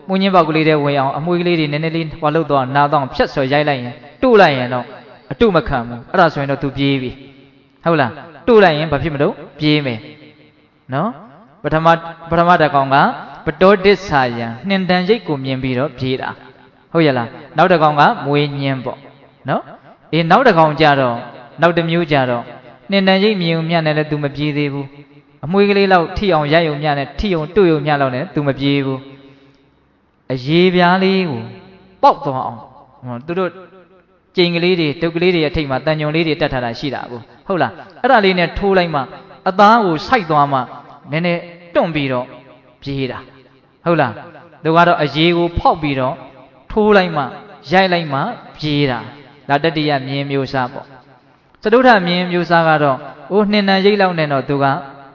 S1: မွင်းချင်းပေါက်ကလေးတဲ့ဝင်အောင်အမွှေးကလေးတွေနည်းနည်းလေးဟောလို့တော့နာတော့ဖြတ်ဆွဲရိုက်လိုက်ရင်တို့လိုက်ရင်တော့အတုမခံဘူးအဲ့ဒါဆိုရင်တော့သူပြေးပြီဟုတ်လားတို့လိုက်ရင်ဘာဖြစ်မလို့ပြေးမယ်နော်ပထမတကောင်ကပတောဒစ္ဆာယံနှင်တံရိတ်ကိုမြင်ပြီးတော့ပြေးတာဟုတ်ရလားနောက်တကောင်ကမွေးညင်းပေါ့နော်အေးနောက်တကောင်ကြတော့နောက်တစ်မျိုးကြတော့နှင်တံရိတ်မြင်ုံမြနဲ့လည်းသူမပြေးသေးဘူးအမွှေးကလေးလောက်ထိအောင်ရိုက်ုံမြနဲ့ထိအောင်တွေ့ုံမြလောက်နဲ့သူမပြေးဘူးအရေးပြားလေးကိုပေါက်သွားအောင်သူတို့ကျိန်ကလေးတွေတုတ်ကလေးတွေအထိတ်မှာတန်ညုံလေးတွေတက်ထားတာရှိတာကိုဟုတ်လားအဲ့ဒါလေးနဲ့ထိုးလိုက်မှအသားကိုစိုက်သွားမှနည်းနည်းတွန့်ပြီးတော့ပြေးတာဟုတ်လားသူကတော့အရေးကိုဖောက်ပြီးတော့ထိုးလိုက်မှရိုက်လိုက်မှပြေးတာဒါတတိယမြင်းမျိုးစားပေါ့သတုထမြင်းမျိုးစားကတော့နှင်တံရိတ်လောက်နဲ့တော့သူက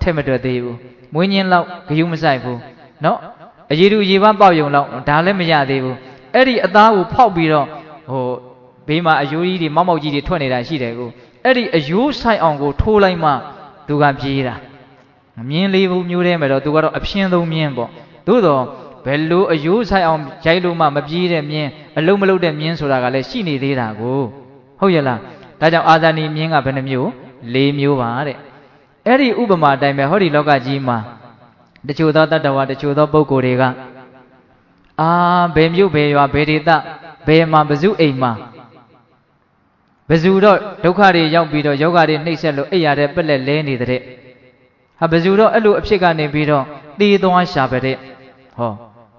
S1: ထက်မတွက်သေးဘူးမွေးညင်းလောက်ဂယုမဆိုင်ဘူးနော်အရေးတူအရေးပပေါက်ယုံလောက်ဒါလည်းမရသေးဘူးအဲ့ဒီအသားကိုဖောက်ပြီးတော့ဘေးမှာအယိုးကြီးတွေမောက်မောက်ကြီးတွေထွက်နေတာရှိတယ်ကိုအဲ့ဒီအယိုးဆိုင်အောင်ကိုထိုးလိုက်မှသူကပြေးတာမြင်းလေးဘူးမျိုးတည်းမဲ့တော့သူကတော့အပြင်းဆုံးမြင်းပေါ့သို့တော့ဘယ်လိုအယိုးဆိုင်အောင်ရိုက်လို့မှမပြေးတဲ့မြင်းအလုံးမလုံးတဲ့မြင်းဆိုတာကလည်းရှိနေသေးတာကိုဟုတ်ရဲ့လားဒါကြောင့်အာဇာနည်မြင်းကဘယ်နှမျိုး၄မျိုးပါတဲ့အဲ့ဒီဥပမာအတိုင်းပဲဟောဒီလောကကြီးမှာတချို့သောတတ္တဝါတချို့သောပုဂ္ဂိုလ်တွေကဘယ်မြို့ဘယ်ရွာဘယ်ဒေသဘယ်မှာဘယ်သူအိမ်မှာဘယ်သူတော့ဒုက္ခတွေရောက်ပြီးတော့ယောဂတွေနှိမ့်ဆက်လို့အိပ်ရတဲ့ပက်လက်လဲနေတဲ့ဟာဘယ်သူတော့အဲ့လိုအဖြစ်ကနေပြီးတော့သေသွားရှာပါတဲ့ဟော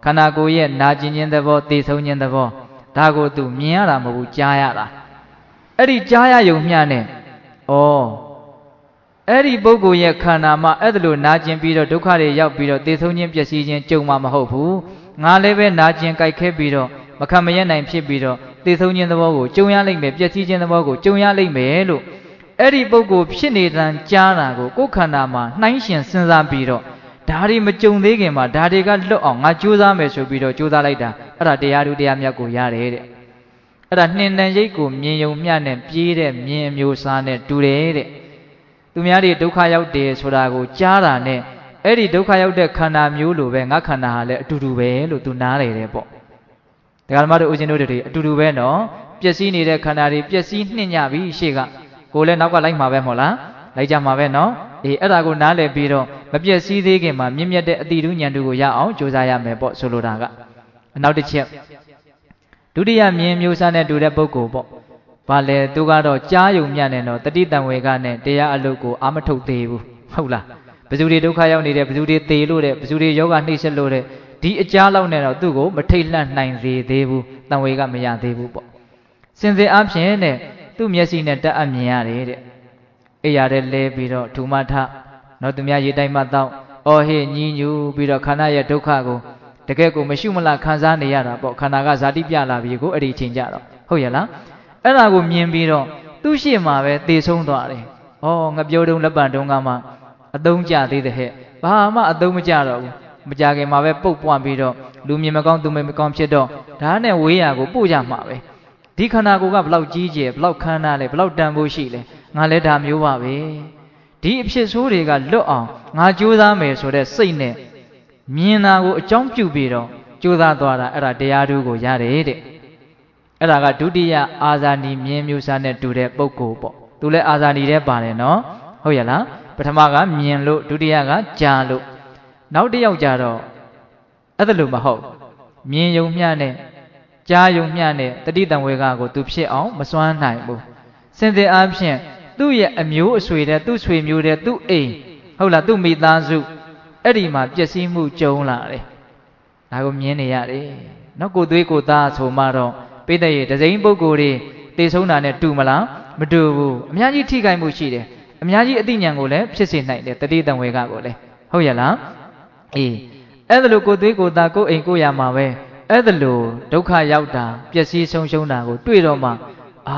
S1: ခန္ဓာကိုယ်ရဲ့နာကျင်ခြင်းသဘောသေဆုံးခြင်းသဘောဒါကိုသူမြင်ရတာမဟုတ်ဘူးကြားရတာအဲ့ဒီကြားရယုံမျှနဲ့အဲ့ဒီပုဂ္ဂိုလ်ရဲ့ခန္ဓာမှာအဲ့ဒါလိုနာကျင်ပြီးတော့ဒုက္ခတွေရောက်ပြီးတော့သေဆုံးခြင်းပျက်စီးခြင်းကြုံမှာမဟုတ်ဘူးငါလည်းပဲနာကျင်ကြိုက်ခဲပြီးတော့မခံမရနိုင်ဖြစ်ပြီးတော့သေဆုံးခြင်းသဘောကိုကြုံရလိမ့်မယ်ပျက်စီးခြင်းသဘောကိုကြုံရလိမ့်မယ်လို့အဲ့ဒီပုဂ္ဂိုလ်ဖြစ်နေတန်ကြားတာကိုကိုယ်ခန္ဓာမှာနှိုင်းရှင်စဉ်းစားပြီးတော့ဒါတွေမကြုံသေးခင်မှာဒါတွေကလွတ်အောင်ငါကြိုးစားမယ်ဆိုပြီးတော့ကြိုးစားလိုက်တာအဲ့ဒါတရားသူတရားမြတ်ကိုရတယ်တဲ့ အဲ့ဒါနှင်တန်ရိပ်ကိုမြင်ယုံမျှနဲ့ပြေးတဲ့မြင်အမျိုးအစားနဲ့တူတယ်တဲ့သူများတွေဒုက္ခရောက်တယ်ဆိုတာကိုကြားတာနဲ့အဲ့ဒီဒုက္ခရောက်တဲ့ခန္ဓာမျိုးလိုပဲငါခန္ဓာဟာလည်းအတူတူပဲလို့သူနားလေတယ်ပေါ့တရားဓမ္မတို့ဦးဇင်းတို့တွေအတူတူပဲနော်ပျက်စီးနေတဲ့ခန္ဓာတွေပျက်စီးနှင့်ညပြီရှေ့ကကိုလည်းနောက်ကလိုက်မှာပဲမဟုတ်လားလိုက်ကြမှာပဲနော်အေးအဲ့ဒါကိုနားလည်ပြီးတော့မပျက်စီးသေးခင်မှာမြင့်မြတ်တဲ့အတိတုဉာဏ်တို့ကိုရအောင်ကြိုးစားရမယ်ပေါ့ဆိုလိုတာကအနောက်တစ်ချက်ဒုတိယမြင်မျိုးစားနဲ့တူတဲ့ပုဂ္ဂိုလ်ပေါ့ဘာလဲသူကတော့ကြားယုံမြတ်နဲ့တော့တတိတံဝေကနဲ့တရားအလုပ်ကိုအာမထုတ်သေးဘူးဟုတ်လားဘယ်သူတွေဒုက္ခရောက်နေတယ်ဘယ်သူတွေသေလို့တဲ့ဘယ်သူတွေယောဂနှိမ့်ဆက်လို့တဲ့ဒီအကြားလောက်နဲ့တော့သူ့ကိုမထိတ်လန့်နိုင်စေသေးဘူးတံဝေကမရသေးဘူးပေါ့စင်စစ်အဖြစ်နဲ့သူ့မျက်စိနဲ့တက်အမြင်ရတယ်တဲ့အိယာတဲ့လဲပြီးတော့ထူမထနော်သူများရေတိုင်းမှတောက်အော်ဟေ့ညီညူပြီးတော့ခန္ဓာရဲ့ဒုက္ခကိုတကယ်ကိုမရှိမလားခံစားနေရတာပေါ့ခန္ဓာကဇာတိပြလာပြီကိုအဲ့ဒီအချိန်ကြတော့ဟုတ်ရဲ့လားအဲ့ဒါကိုမြင်ပြီးတော့သူ့ရှေ့မှာပဲသေဆုံးသွားတယ်ဩငါပြောတုံးလက်ပံတုံးကမှအသုံးကျသေးတဲ့ဟဲ့ဘာမှအသုံးမကျတော့ဘူးမကြခင်မှာပဲပုတ်ပွားပြီးတော့လူမြင်မကောင်းသူမကောင်းဖြစ်တော့ဒါနဲ့ဝေးရကိုပို့ကြမှာပဲဒီခန္ဓာကိုယ်ကဘလောက်ကြီးကျယ်ဘလောက်ခမ်းနားလဲဘလောက်တန်ဖိုးရှိလဲငါလည်းဒါမျိုးပါပဲဒီအဖြစ်ဆိုးတွေကလွတ်အောင်ငါကြိုးစားမယ်ဆိုတဲ့စိတ်နဲ့မြင်တာကိုအကြောင်းပြုပြီးတော့ကြိုးစားသွားတာအဲ့ဒါတရားဓုကိုရတယ်တဲ့အဲ့ဒါကဒုတိယအာဇာနည်မြင်မျိုးစားနဲ့တူတဲ့ပုဂ္ဂိုလ်ပေါ့သူလည်းအာဇာနည်တဲ့ပါတယ်နော်ဟုတ်ရဲ့လားပထမကမြင်လို့ဒုတိယကကြားလို့နောက်တစ်ယောက်ကြတော့အဲ့ဒါလို့မဟုတ်မြင်ယုံမျှနဲ့ကြားယုံမျှနဲ့တတိတံဝေကကိုသူဖြစ်အောင်မစွမ်းနိုင်ဘူးစင်စစ်အားဖြင့်သူ့ရဲ့အမျိုးအဆွေတဲ့သူ့ဆွေမျိုးတဲ့သူ့အိမ်ဟုတ်လားသူ့မိသားစုအဲ့ဒီမှာပျက်စီးမှုကြုံလာတယ်ဒါကိုမြင်နေရတယ်နော်ကိုသွေးကိုသားဆိုမှတော့ပိဋကရေဒဇိန်ပုဂ္ဂိုလ်တွေတေဆုံးတာနဲ့တူမလားမတူဘူးအများကြီးထိခိုက်မှုရှိတယ်အများကြီးအသိဉာဏ်ကိုလည်းဖြစ်စေနိုင်တယ်တတိတံဝေကကိုလည်းဟုတ်ရဲ့လားအေးအဲ့ဒါလို့ကိုသွေးကိုသားကိုအိမ်ကိုရမှာပဲအဲ့ဒါလို့ဒုက္ခရောက်တာပျက်စီးဆုံးရှုံးတာကိုတွေ့တော့မှအ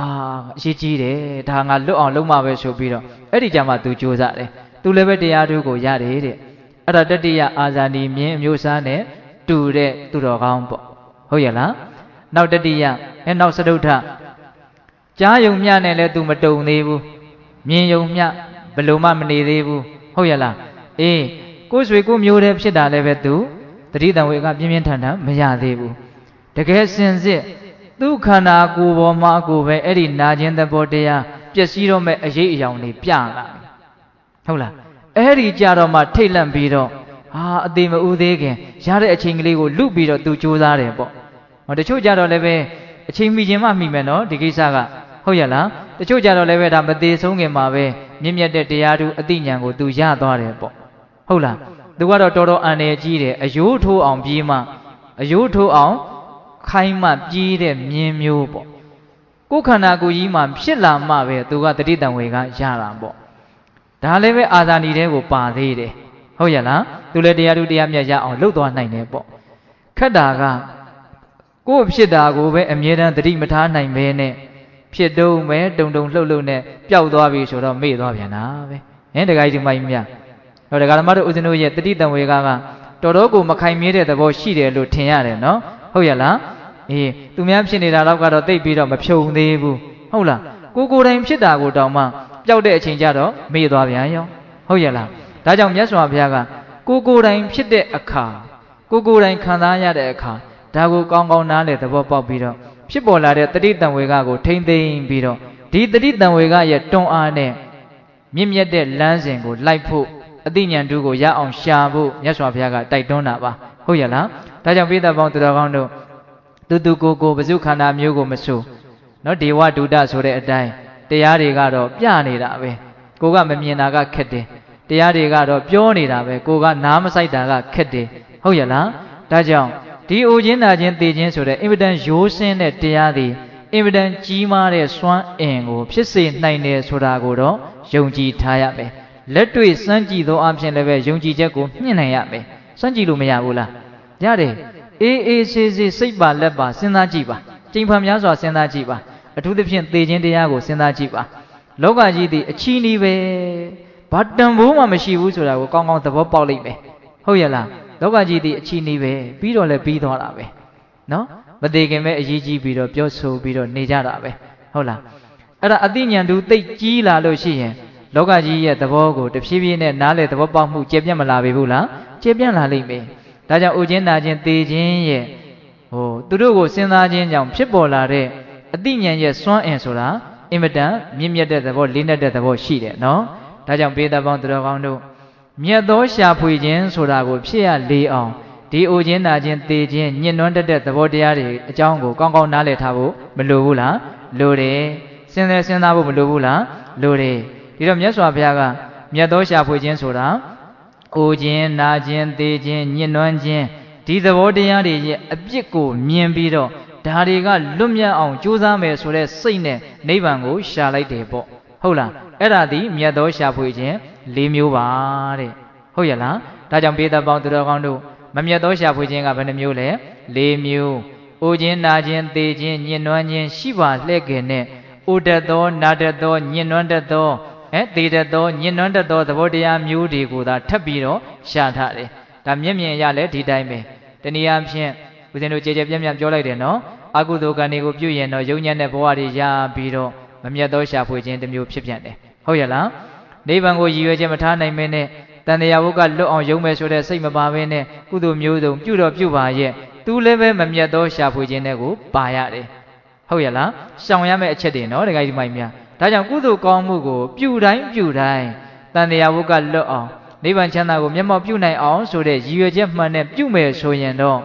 S1: ရေးကြီးတယ်ဒါငါလွတ်အောင်လုပ်မှပဲဆိုပြီးတော့အဲ့ဒီကြမှာသူကြိုးစားတယ်သူလည်းပဲတရားဓုကိုရတယ်တဲ့အဲ့ဒါတတိယအာဇာနည်မြင်အမျိုးစားနဲ့တူတဲ့သူတော်ကောင်းပေါ့ဟုတ်ရဲ့လားနောက်တတိယနောက်စတုထကြားယုံမျှနဲ့လည်းသူမတုံသေးဘူးမြင်ယုံမျှဘယ်လိုမှမနေသေးဘူးဟုတ်ရဲ့လားအေးကိုယ်ဆွေကိုမျိုးတဲ့ဖြစ်တာလည်းပဲသူတတိတံဝေကပြင်းပြင်းထန်ထန်မရသေးဘူးတကယ်စင်စစ်သူခန္ဓာကိုယ်ပေါ်မှာကိုပဲအဲ့ဒီနာခြင်းသဘောတရားပျက်စီးတော့မဲ့အရေးအယောင်တွေပြလာဟုတ်လားအဲ့ဒီကြတော့မှထိတ်လန့်ပြီးတော့အသေးမဦးသေးခင်ရတဲ့အချိန်ကလေးကိုလုပြီးတော့သူကြိုးစားတယ်ပေါ့တချို့ကြတော့လည်းပဲအချိန်မီခြင်းမှမိမယ်နော်ဒီကိစ္စကဟုတ်ရဲ့လားတချို့ကြတော့လည်းပဲဒါမသေးဆုံးခင်မှာပဲမြင့်မြတ်တဲ့တရားဓုအသိဉာဏ်ကိုသူရသွားတယ်ပေါ့ဟုတ်လားသူကတော့တော်တော်အန္တရာယ်ကြီးတယ်အယိုးထိုးအောင်ပြေးမှအယိုးထိုးအောင်ခိုင်းမှပြေးတဲ့မြင်မျိုးပေါ့ကိုယ်ခန္ဓာကိုယ်ကြီးမှာဖြစ်လာမှပဲသူကတတိတံဝေကရတာပေါ့ဒါလည်းပဲအာဇာနည်တဲ့ကိုပါသေးတယ်ဟုတ်ရဲ့လားသူလည်းတရားဓုတရားမြတ်ရအောင်လှုပ်သွားနိုင်တယ်ပေါ့ခက်တာကကိုယ်ဖြစ်တာကိုပဲအမြဲတမ်းတတိမထားနိုင်ပဲနဲ့ဖြစ်တုံးပဲတုံတုံလှုပ်လှုပ်နဲ့ပျောက်သွားပြီဆိုတော့မေ့သွားပြန်တာပဲဟင်တခါကြီးဒီမိုင်းမြတ်ဟောဒကာဓမ္မတို့ဦးဇင်းတို့ရဲ့တတိတံဝေကတော်တော်ကိုမခိုင်မြဲတဲ့သဘောရှိတယ်လို့ထင်ရတယ်နော်ဟုတ်ရဲ့လားအေးသူများဖြစ်နေတာတော့ကတော့တိတ်ပြီးတော့မဖြုံသေးဘူးဟုတ်လားကိုယ်တိုင်ဖြစ်တာကိုတောင်မှပျောက်တဲ့အချိန်ကျတော့မေ့သွားပြန်ရောဟုတ်ရဲ့လားဒါကြောင့်မြတ်စွာဘုရားကကိုယ်တိုင်ဖြစ်တဲ့အခါကိုယ်တိုင်ခံစားရတဲ့အခါဒါကိုကောင်းကောင်းနားလည်သဘောပေါက်ပြီးတော့ဖြစ်ပေါ်လာတဲ့တတိတံဝေကကိုထိမ့်သိမ်းပြီးတော့ဒီတတိတံဝေကရဲ့တွန်းအားနဲ့မြင့်မြတ်တဲ့လမ်းစဉ်ကိုလိုက်ဖို့အသိဉာဏ်တူကိုရအောင်ရှာဖို့မြတ်စွာဘုရားကတိုက်တွန်းတာပါဟုတ်ရဲ့လားဒါကြောင့်ပိဿပေါင်းသူတော်ကောင်းတို့သူကိုပစုခန္ဓာမျိုးကိုမဆိုနော်ဒေဝဒုဒဆိုတဲ့အတိုင်းတရားတွေကတော့ပြနေတာပဲကိုကမမြင်တာကခက်တယ်တရားတွေကတော့ပြောနေတာပဲကိုကနားမဆိုင်တာကခက်တယ်ဟုတ်ရဲ့လားဒါကြောင့်ဒီအိုခြင်းနာခြင်းသိခြင်းဆိုတဲ့အင်မတန်ရိုးစင်းတဲ့တရားတွေအင်မတန်ကြီးမားတဲ့စွမ်းအင်ကိုဖြစ်စေနိုင်တယ်ဆိုတာကိုတော့ယုံကြည်ထားရမယ်လက်တွေ့စမ်းကြည့်သောအဖြစ်လည်းပဲယုံကြည်ချက်ကိုမြင့်နိုင်ရမယ်စမ်းကြည့်လို့မရဘူးလားရတယ်အေးဆေးစိတ်ပါလက်ပါစဉ်းစားကြည့်ပါကျင့်ဖန်များစွာစဉ်းစားကြည့်ပါအထူးသဖြင့်သိခြင်းတရားကိုစဉ်းစားကြည့်ပါလောကကြီးသည်အချီးနှီးပဲဘာတန်ဖိုးမှမရှိဘူးဆိုတာကိုကောင်းကောင်းသဘောပေါက်လိမ့်မယ်ဟုတ်ရဲ့လားလောကကြီးသည်အချီးနှီးပဲပြီးတော့လည်းပြီးသွားတာပဲနော်မ သေးခင်ပဲအရေးကြီးပြီးတော့ပြောဆိုပြီးတော့နေကြတာပဲဟုတ်လားအဲ့ဒါအသိဉာဏ်သူသိကြီးလာလို့ရှိရင်လောကကြီးရဲ့သဘောကိုတဖြည်းဖြည်းနဲ့နားလေသဘောပေါက်မှုကျေပြတ်မလာပြီဘူးလားကျေပြတ်လာလိမ့်မယ်ဒါကြောင့်ဥခြင်းနာခြင်းသေခြင်းရဲ့သူတို့ကိုစဉ်းစားခြင်းကြောင့်ဖြစ်ပေါ်လာတဲ့အသိဉာဏ်ရဲ့စွမ်းအင်ဆိုတာအင်မတန်မြင့်မြတ်တဲ့သဘောလေးနက်တဲ့သဘောရှိတယ်နော်ဒါကြောင့်ပေတပေါင်းသူတော်ကောင်းတို့မြတ်သောရှာဖွေခြင်းဆိုတာကိုဖြစ်ရလေအောင်ဒီဥခြင်းနာခြင်းသေခြင်းညှဉ်းနှွမ်းတတ်တဲ့သဘောတရားတွေအကြောင်းကိုကောင်းကောင်းနားလည်ထားဖို့မလိုဘူးလားလိုတယ်စဉ်းစားဖို့မလိုဘူးလားလိုတယ်ဒီတော့မြတ်စွာဘုရားကမြတ်သောရှာဖွေခြင်းဆိုတာဥခြင်းနာခြင်းသေခြင်းညှဉ်းနှွမ်းခြင်းဒီသဘောတရားတွေရဲ့အပြစ်ကိုမြင်ပြီးတော့ဒါတွေကလွတ်မြောက်အောင်ကြိုးစားမယ်ဆိုတဲ့စိတ်နဲ့နိဗ္ဗာန်ကိုရှာလိုက်တယ်ပေါ့ဟုတ်လားအဲ့ဒါဒီမြတ်သောရှာဖွေခြင်း၄မျိုးပါတဲ့ဟုတ်ရဲ့လားဒါကြောင့်ပေတပေါင်းသူတော်ကောင်းတို့မမြတ်သောရှာဖွေခြင်းကဘယ်နှမျိုးလဲ၄မျိုးဥခြင်းနာခြင်းသေခြင်းညှဉ်းနှွမ်းခြင်းရှိပါလှဲ့ခင်နဲ့ဥတတ်သောနာတတ်သောညှဉ်းနှွမ်းတတ်သောသေတတ်သောညှဉ်းနှွမ်းတတ်သောသဘောတရားမျိုးတွေကိုသာထပ်ပြီးတော့ရှာထားတယ်ဒါမျက်မြင်ရလဲဒီတိုင်းပဲတနည်းအားဖြင့်ဦးဇင်းတို့ကြည်ကြဲပြန့်ပြန့်ပြောလိုက်တယ်နော်အကုသိုလ်ကံတွေကိုပြုရင်တော့ယုံညံ့တဲ့ဘဝတွေရပြီးတော့မမြတ်သောရှာဖွေခြင်းတစ်မျိုးဖြစ်ပြန်တယ်ဟုတ်ရဲ့လားနိဗ္ဗာန်ကိုရည်ရွယ်ခြင်းမထားနိုင်မင်းနဲ့တန်တရားဝုကလွတ်အောင်ယုံမယ်ဆိုတဲ့စိတ်မပါဘဲနဲ့ကုသိုလ်မျိုးစုံပြုတော့ပြုပါရဲ့သူလည်းပဲမမြတ်သောရှာဖွေခြင်းတွေကိုပါရတယ်ဟုတ်ရဲ့လားရှောင်ရမယ့်အချက်တွေနော်ဒကာကြီးမိုင်များဒါကြောင့်ကုသိုလ်ကောင်းမှုကိုပြုတိုင်းတန်တရားဝုကလွတ်အောင်နိဗ္ဗာန်ချမ်းသာကိုမျက်မှောက်ပြုနိုင်အောင်ဆိုတဲ့ရည်ရွယ်ချက်မှန်နဲ့ပြုမယ်ဆိုရင်တော့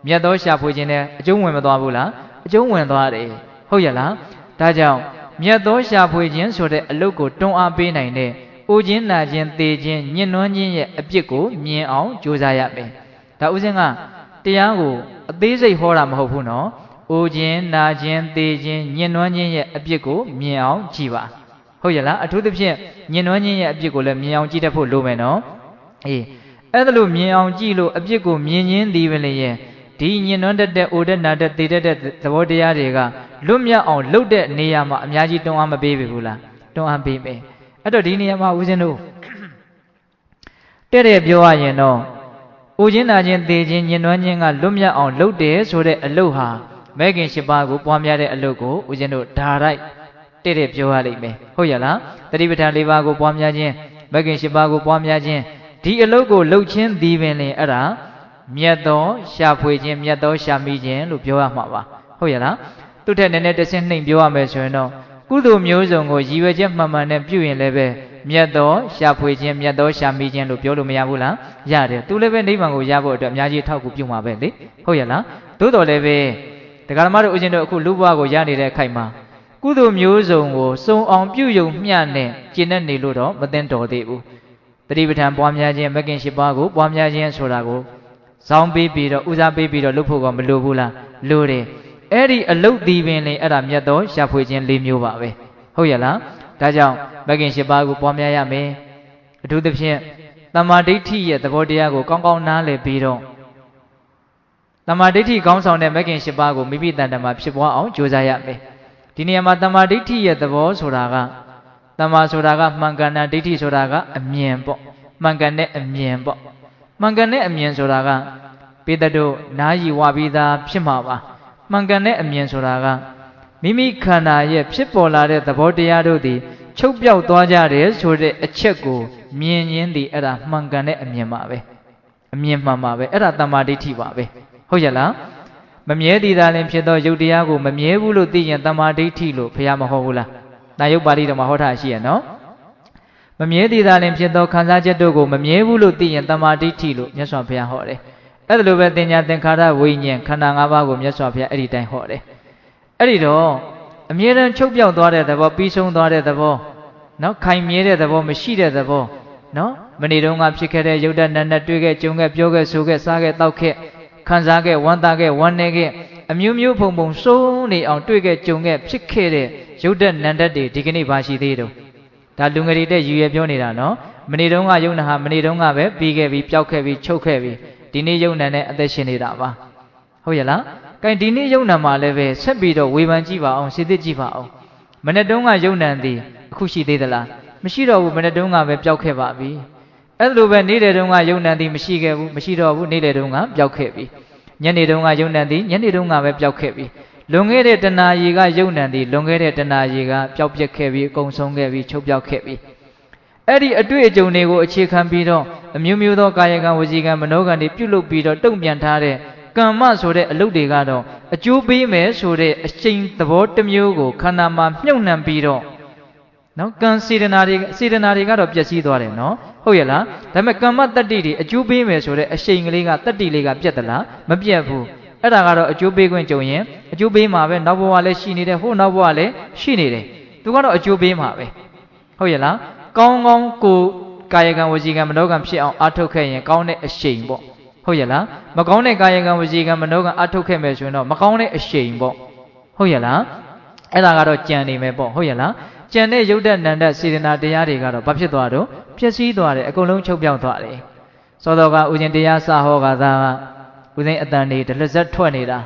S1: မြတ်သောရှာဖွေခြင်းနဲ့အကျုံးဝင်မသွားဘူးလားအကျုံးဝင်သွားတယ်ဟုတ်ရဲ့လားဒါကြောင့်မြတ်သောရှာဖွေခြင်းဆိုတဲ့အလုပ်ကိုတွန်းအားပေးနိုင်တဲ့ဥခြင်းနာခြင်းသေခြင်းညှဉ်းနှွမ်းခြင်းရဲ့အပြစ်ကိုမြင်အောင်ကြိုးစားရမယ်ဒါဥစဉ်ကတရားကိုအသေးစိတ်ဟောတာမဟုတ်ဘူးနော်ဥခြင်းနာခြင်းသေခြင်းညှဉ်းနှွမ်းခြင်းရဲ့အပြစ်ကိုမြင်အောင်ကြည့်ပါဟုတ်ရဲ့လားအထူးသဖြင့်ညှဉ်းနှွမ်းခြင်းရဲ့အပြစ်ကိုလည်းမြင်အောင်ကြည့်တတ်ဖို့လိုမယ်နော်အေးအဲ့ဒါလို့မြင်အောင်ကြည့်လို့အပြစ်ကိုမြင်ခြင်းဒီပဲလေရဲ့ဒီညှဉ်းနှွမ်းတတ်တဲ့အိုတဲ့နာတဲ့သေတတ်တဲ့သဘောတရားတွေကလွတ်မြောက်အောင်လုပ်တဲ့နေရာမှာအများကြီးတွန်းအားမပေးပြီဘူးလားတွန်းအားပေးမယ်အဲ့တော့ဒီနေရာမှာဦးဇင်းတို့တဲ့ပြောရရင်တော့ဥခြင်းနာခြင်းသေခြင်းညှဉ်းနှွမ်းခြင်းကလွတ်မြောက်အောင်လုပ်တယ်ဆိုတဲ့အလုပ်ဟာမဲခင်၈ပါးကိုပွားများတဲ့အလုပ်ကိုဦးဇင်းတို့ဓာရိုက်တဲ့ပြောရလိမ့်မယ်ဟုတ်ရဲ့လားတတိပဋ္ဌာန်၄ပါးကိုပွားများခြင်းမဲခင်၈ပါးကိုပွားများခြင်းဒီအလုပ်ကိုလုပ်ခြင်းဒီပင်လင်အဲ့ဒါမြတ်သောရှာဖွေခြင်းမြတ်သောရှာမိခြင်းလို့ပြောရမှာပါဟုတ်ရဲ့လားသူထက်နည်းနည်းတစ်ဆင့်နှိမ်ပြောရမယ်ဆိုရင်တော့ကုသိုလ်မျိုးစုံကိုရည်ရွယ်ချက်မှန်မှန်နဲ့ပြုရင်လည်းပဲမြတ်သောရှာဖွေခြင်းမြတ်သောရှာမိခြင်းလို့ပြောလို့မရဘူးလားရတယ်သူလည်းပဲနိဗ္ဗာန်ကိုရဖို့အတွက်အများကြီးထောက်ကူပြုမှာပဲလေဟုတ်ရဲ့လားသို့တော်လည်းပဲတရားဓမ္မတို့ဦးဇင်းတို့အခုလူဘဝကိုရနေတဲ့အခိုက်မှာကုသိုလ်မျိုးစုံကိုစုံအောင်ပြုယုံမျှနဲ့ကျင့်နေလို့တော့မသိတော်သေးဘူးတတိပဋ္ဌာန်ပွားများခြင်းမကင်၈ပါးကိုပွားများခြင်းဆိုတာကိုဇောင်းပေးပြီးတော့ဦးစားပေးပြီးတော့လုပ်ဖို့ကမလိုဘူးလားလိုတယ်အဲ့ဒီအလုတ်ဒီပင်လေအဲ့ဒါမြတ်သောရှာဖွေခြင်း၄မျိုးပါပဲဟုတ်ရဲ့လားဒါကြောင့်မကင်၈ပါးကိုပွားများရမယ်အထူးသဖြင့်တမ္မာဒိဋ္ဌိရဲ့သဘောတရားကိုကောင်းကောင်းနားလည်ပြီးတော့တမ္မာဒိဋ္ဌိကောင်းဆောင်တဲ့မကင်၈ပါးကိုမိမိတန်တမှာဖြစ်ပွားအောင်ကြိုးစားရမယ်ဒီနေရာမှာတမ္မာဒိဋ္ဌိရဲ့သဘောဆိုတာကတမ္မာဆိုတာကမှန်ကန်တဲ့ဒိဋ္ဌိဆိုတာကအမြင်ပေါ့မှန်ကန်တဲ့အမြင်ပေါ့မှန်ကန်တဲ့အမြင်ဆိုတာကပိတ္တုနာယီဝပြီးသားဖြစ်မှာပါမှန်ကန်တဲ့အမြင်ဆိုတာကမိမိခန္ဓာရဲ့ဖြစ်ပေါ်လာတဲ့သဘောတရားတို့သည်ချုပ်ပြောက်သွားကြတယ်ဆိုတဲ့အချက်ကိုမြင်ရင်းသည်အဲ့ဒါမှန်ကန်တဲ့အမြင်ပါပဲအမြင်မှန်ပါပဲအဲ့ဒါတမ္မာဒိဋ္ဌိပါပဲဟုတ်ရဲ့လားမမြဲတည်တာလည်းဖြစ်သောယုတ်တရားကိုမမြဲဘူးလို့သိရင်တမ္မာဒိဋ္ဌိလို့ဘုရားမဟောဘူးလားနာယုတ်ပါဠိတော်မှာဟောထားရှိရနော်မမြဲတည်တာလည်းဖြစ်သောခံစားချက်တို့ကိုမမြဲဘူးလို့သိရင်တမ္မာဒိဋ္ဌိလို့မြတ်စွာဘုရားဟောတယ်အဲ့ဒါလိုပဲတင်ညာသင်္ခါရဝိညာဉ်ခန္ဓာ၅ပါးကိုမြတ်စွာဘုရားအဲ့ဒီတိုင်းဟောတယ်အဲ့ဒီတော့အမြဲတမ်းချုပ်ပြောက်သွားတဲ့သဘောပြီးဆုံးသွားတဲ့သဘောနော်ခိုင်မြဲတဲ့သဘောမရှိတဲ့သဘောနော်မနေ့တုန်းကဖြစ်ခဲ့တဲ့ယုတ်တဏ္ဍတွေ့ခဲ့ကြုံခဲ့ပြောခဲ့ဆိုခဲ့စားခဲ့တောက်ခဲ့ခံစားခဲ့ဝမ်းသာခဲ့ဝမ်းနည်းခဲ့အမျိုးမျိုးဖုံဖုံစိုးနေအောင်တွေ့ခဲ့ကြုံခဲ့ဖြစ်ခဲ့တဲ့ယုတ်တဏ္ဍတွေဒီကနေ့ပါရှိသေးတော့ဒါလူငယ်တွေတဲ့ရည်ရွယ်ပြောနေတာနော်မနေ့တုန်းကယုံနာဟာမနေ့တုန်းကပဲပြီးခဲ့ပြီးပျောက်ခဲ့ပြီးချုပ်ခဲ့ပြီးဒီနေ့ယုံနာနဲ့အသက်ရှင်နေတာပါဟုတ်ရဲ့လားကဲဒီနေ့ယုံနာမှာလည်းပဲဆက်ပြီးတော့ဝေဖန်ကြည့်ပါအောင်စိတ်သိကြည့်ပါအောင်မနေ့တုန်းကယုံနာသည်အခုရှိသေးသလားမရှိတော့ဘူးမနေ့တုန်းကပဲပျောက်ခဲ့ပါပြီအဲ့လိုပဲနေ့တဲ့တုန်းကယုံနာသည်မရှိခဲ့ဘူးမရှိတော့ဘူးနေ့တဲ့တုန်းကပျောက်ခဲ့ပြီ ညနေတုန်းကယုံ nant သည်ညနေတုန်းကပဲပျောက်ခဲ့ပြီလွန်ခဲ့တဲ့တဏှာရီကယုံ nant သည်လွန်ခဲ့တဲ့တဏှာရီကပျောက်ပြက်ခဲ့ပြီအကုန်ဆုံးခဲ့ပြီချုပ်ပျောက်ခဲ့ပြီအဲ့ဒီအတွေ့အကြုံတွေကိုအခြေခံပြီးတော့အမျိုးမျိုးသောကာယကံဝစီကံမနောကံတွေပြုလုပ်ပြီးတော့တုံ့ပြန်ထားတဲ့ကမ္မဆိုတဲ့အလုပ်တွေကတော့အကျိုးပေးမယ်ဆိုတဲ့အချိန်သဘောတစ်မျိုးကိုခန္ဓာမှာမြုပ်နှံပြီးတော့နော်ကံစေတနာတွေကတော့ပျက်စီးသွားတယ်နော်ဟုတ်ရဲ့လားဒါပေမဲ့ကမ္မတတ္တိတွေအကျိုးပေးမယ်ဆိုတဲ့အချိန်ကလေးကတတ္တိလေးကပြတ်သလားမပြတ်ဘူးအဲ့ဒါကတော့အကျိုးပေးခွင့်ကြုံရင်အကျိုးပေးမှာပဲနောက်ဘဝလည်းရှိနေတယ်ဟိုနောက်ဘဝလည်းရှိနေတယ်သူကတော့အကျိုးပေးမှာပဲဟုတ်ရဲ့လားကောင်းကောင်းကိုကာယကံဝစီကံမနောကံဖြစ်အောင်အားထုတ်ခဲ့ရင်ကောင်းတဲ့အရှိန်ပေါ့ဟုတ်ရဲ့လားမကောင်းတဲ့ကာယကံဝစီကံမနောကံအားထုတ်ခဲ့မယ်ဆိုရင်တော့မကောင်းတဲ့အရှိန်ပေါ့ဟုတ်ရဲ့လားအဲ့ဒါကတော့ကြံနေမယ်ပေါ့ဟုတ်ရဲ့လားကြံတဲ့ယုတ်တနန္တစေတနာတရားတွေကတော့ဘာဖြစ်သွားတော့ပျက်စီးသွားတယ်အကုန်လုံးချုပ်ပြောက်သွားတယ်သောတော်ကဥစဉ်တရားစဟောကသာဥစဉ်အတန်နေဒလဇက်ထွက်နေတာ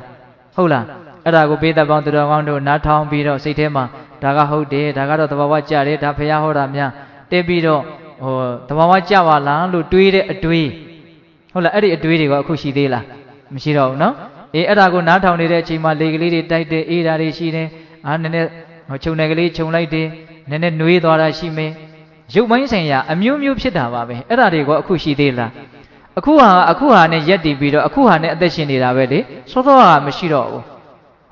S1: ဟုတ်လားအဲ့ဒါကိုပေးသက်ပေါင်းသူတော်ကောင်းတို့နားထောင်ပြီးတော့စိတ်ထဲမှာဒါကဟုတ်တယ်ဒါကတော့သဘာဝကြတယ်ဒါဖရာဟောတာများတဲပြီးတော့သဘာဝကြပါလားလို့တွေးတဲ့အတွေးဟုတ်လားအဲ့ဒီအတွေးတွေကအခုရှိသေးလားမရှိတော့ဘူးနော်အေးအဲ့ဒါကိုနားထောင်နေတဲ့အချိန်မှာလေကလေးတွေတိုက်တယ်အေးတာတွေရှိတယ်နည်းနည်းခြုံနယ်ကလေးခြုံလိုက်တယ်နည်းနည်းနှွေးသွားတာရှိမယ်ရုပ်ပိုင်းဆိုင်ရာအမျိုးမျိုးဖြစ်တာပါပဲအဲ့ဒါတွေကအခုရှိသေးလားအခုဟာနဲ့ရက်တည်ပြီးတော့အခုဟာနဲ့အသက်ရှင်နေတာပဲလေစောစောကမရှိတော့ဘူး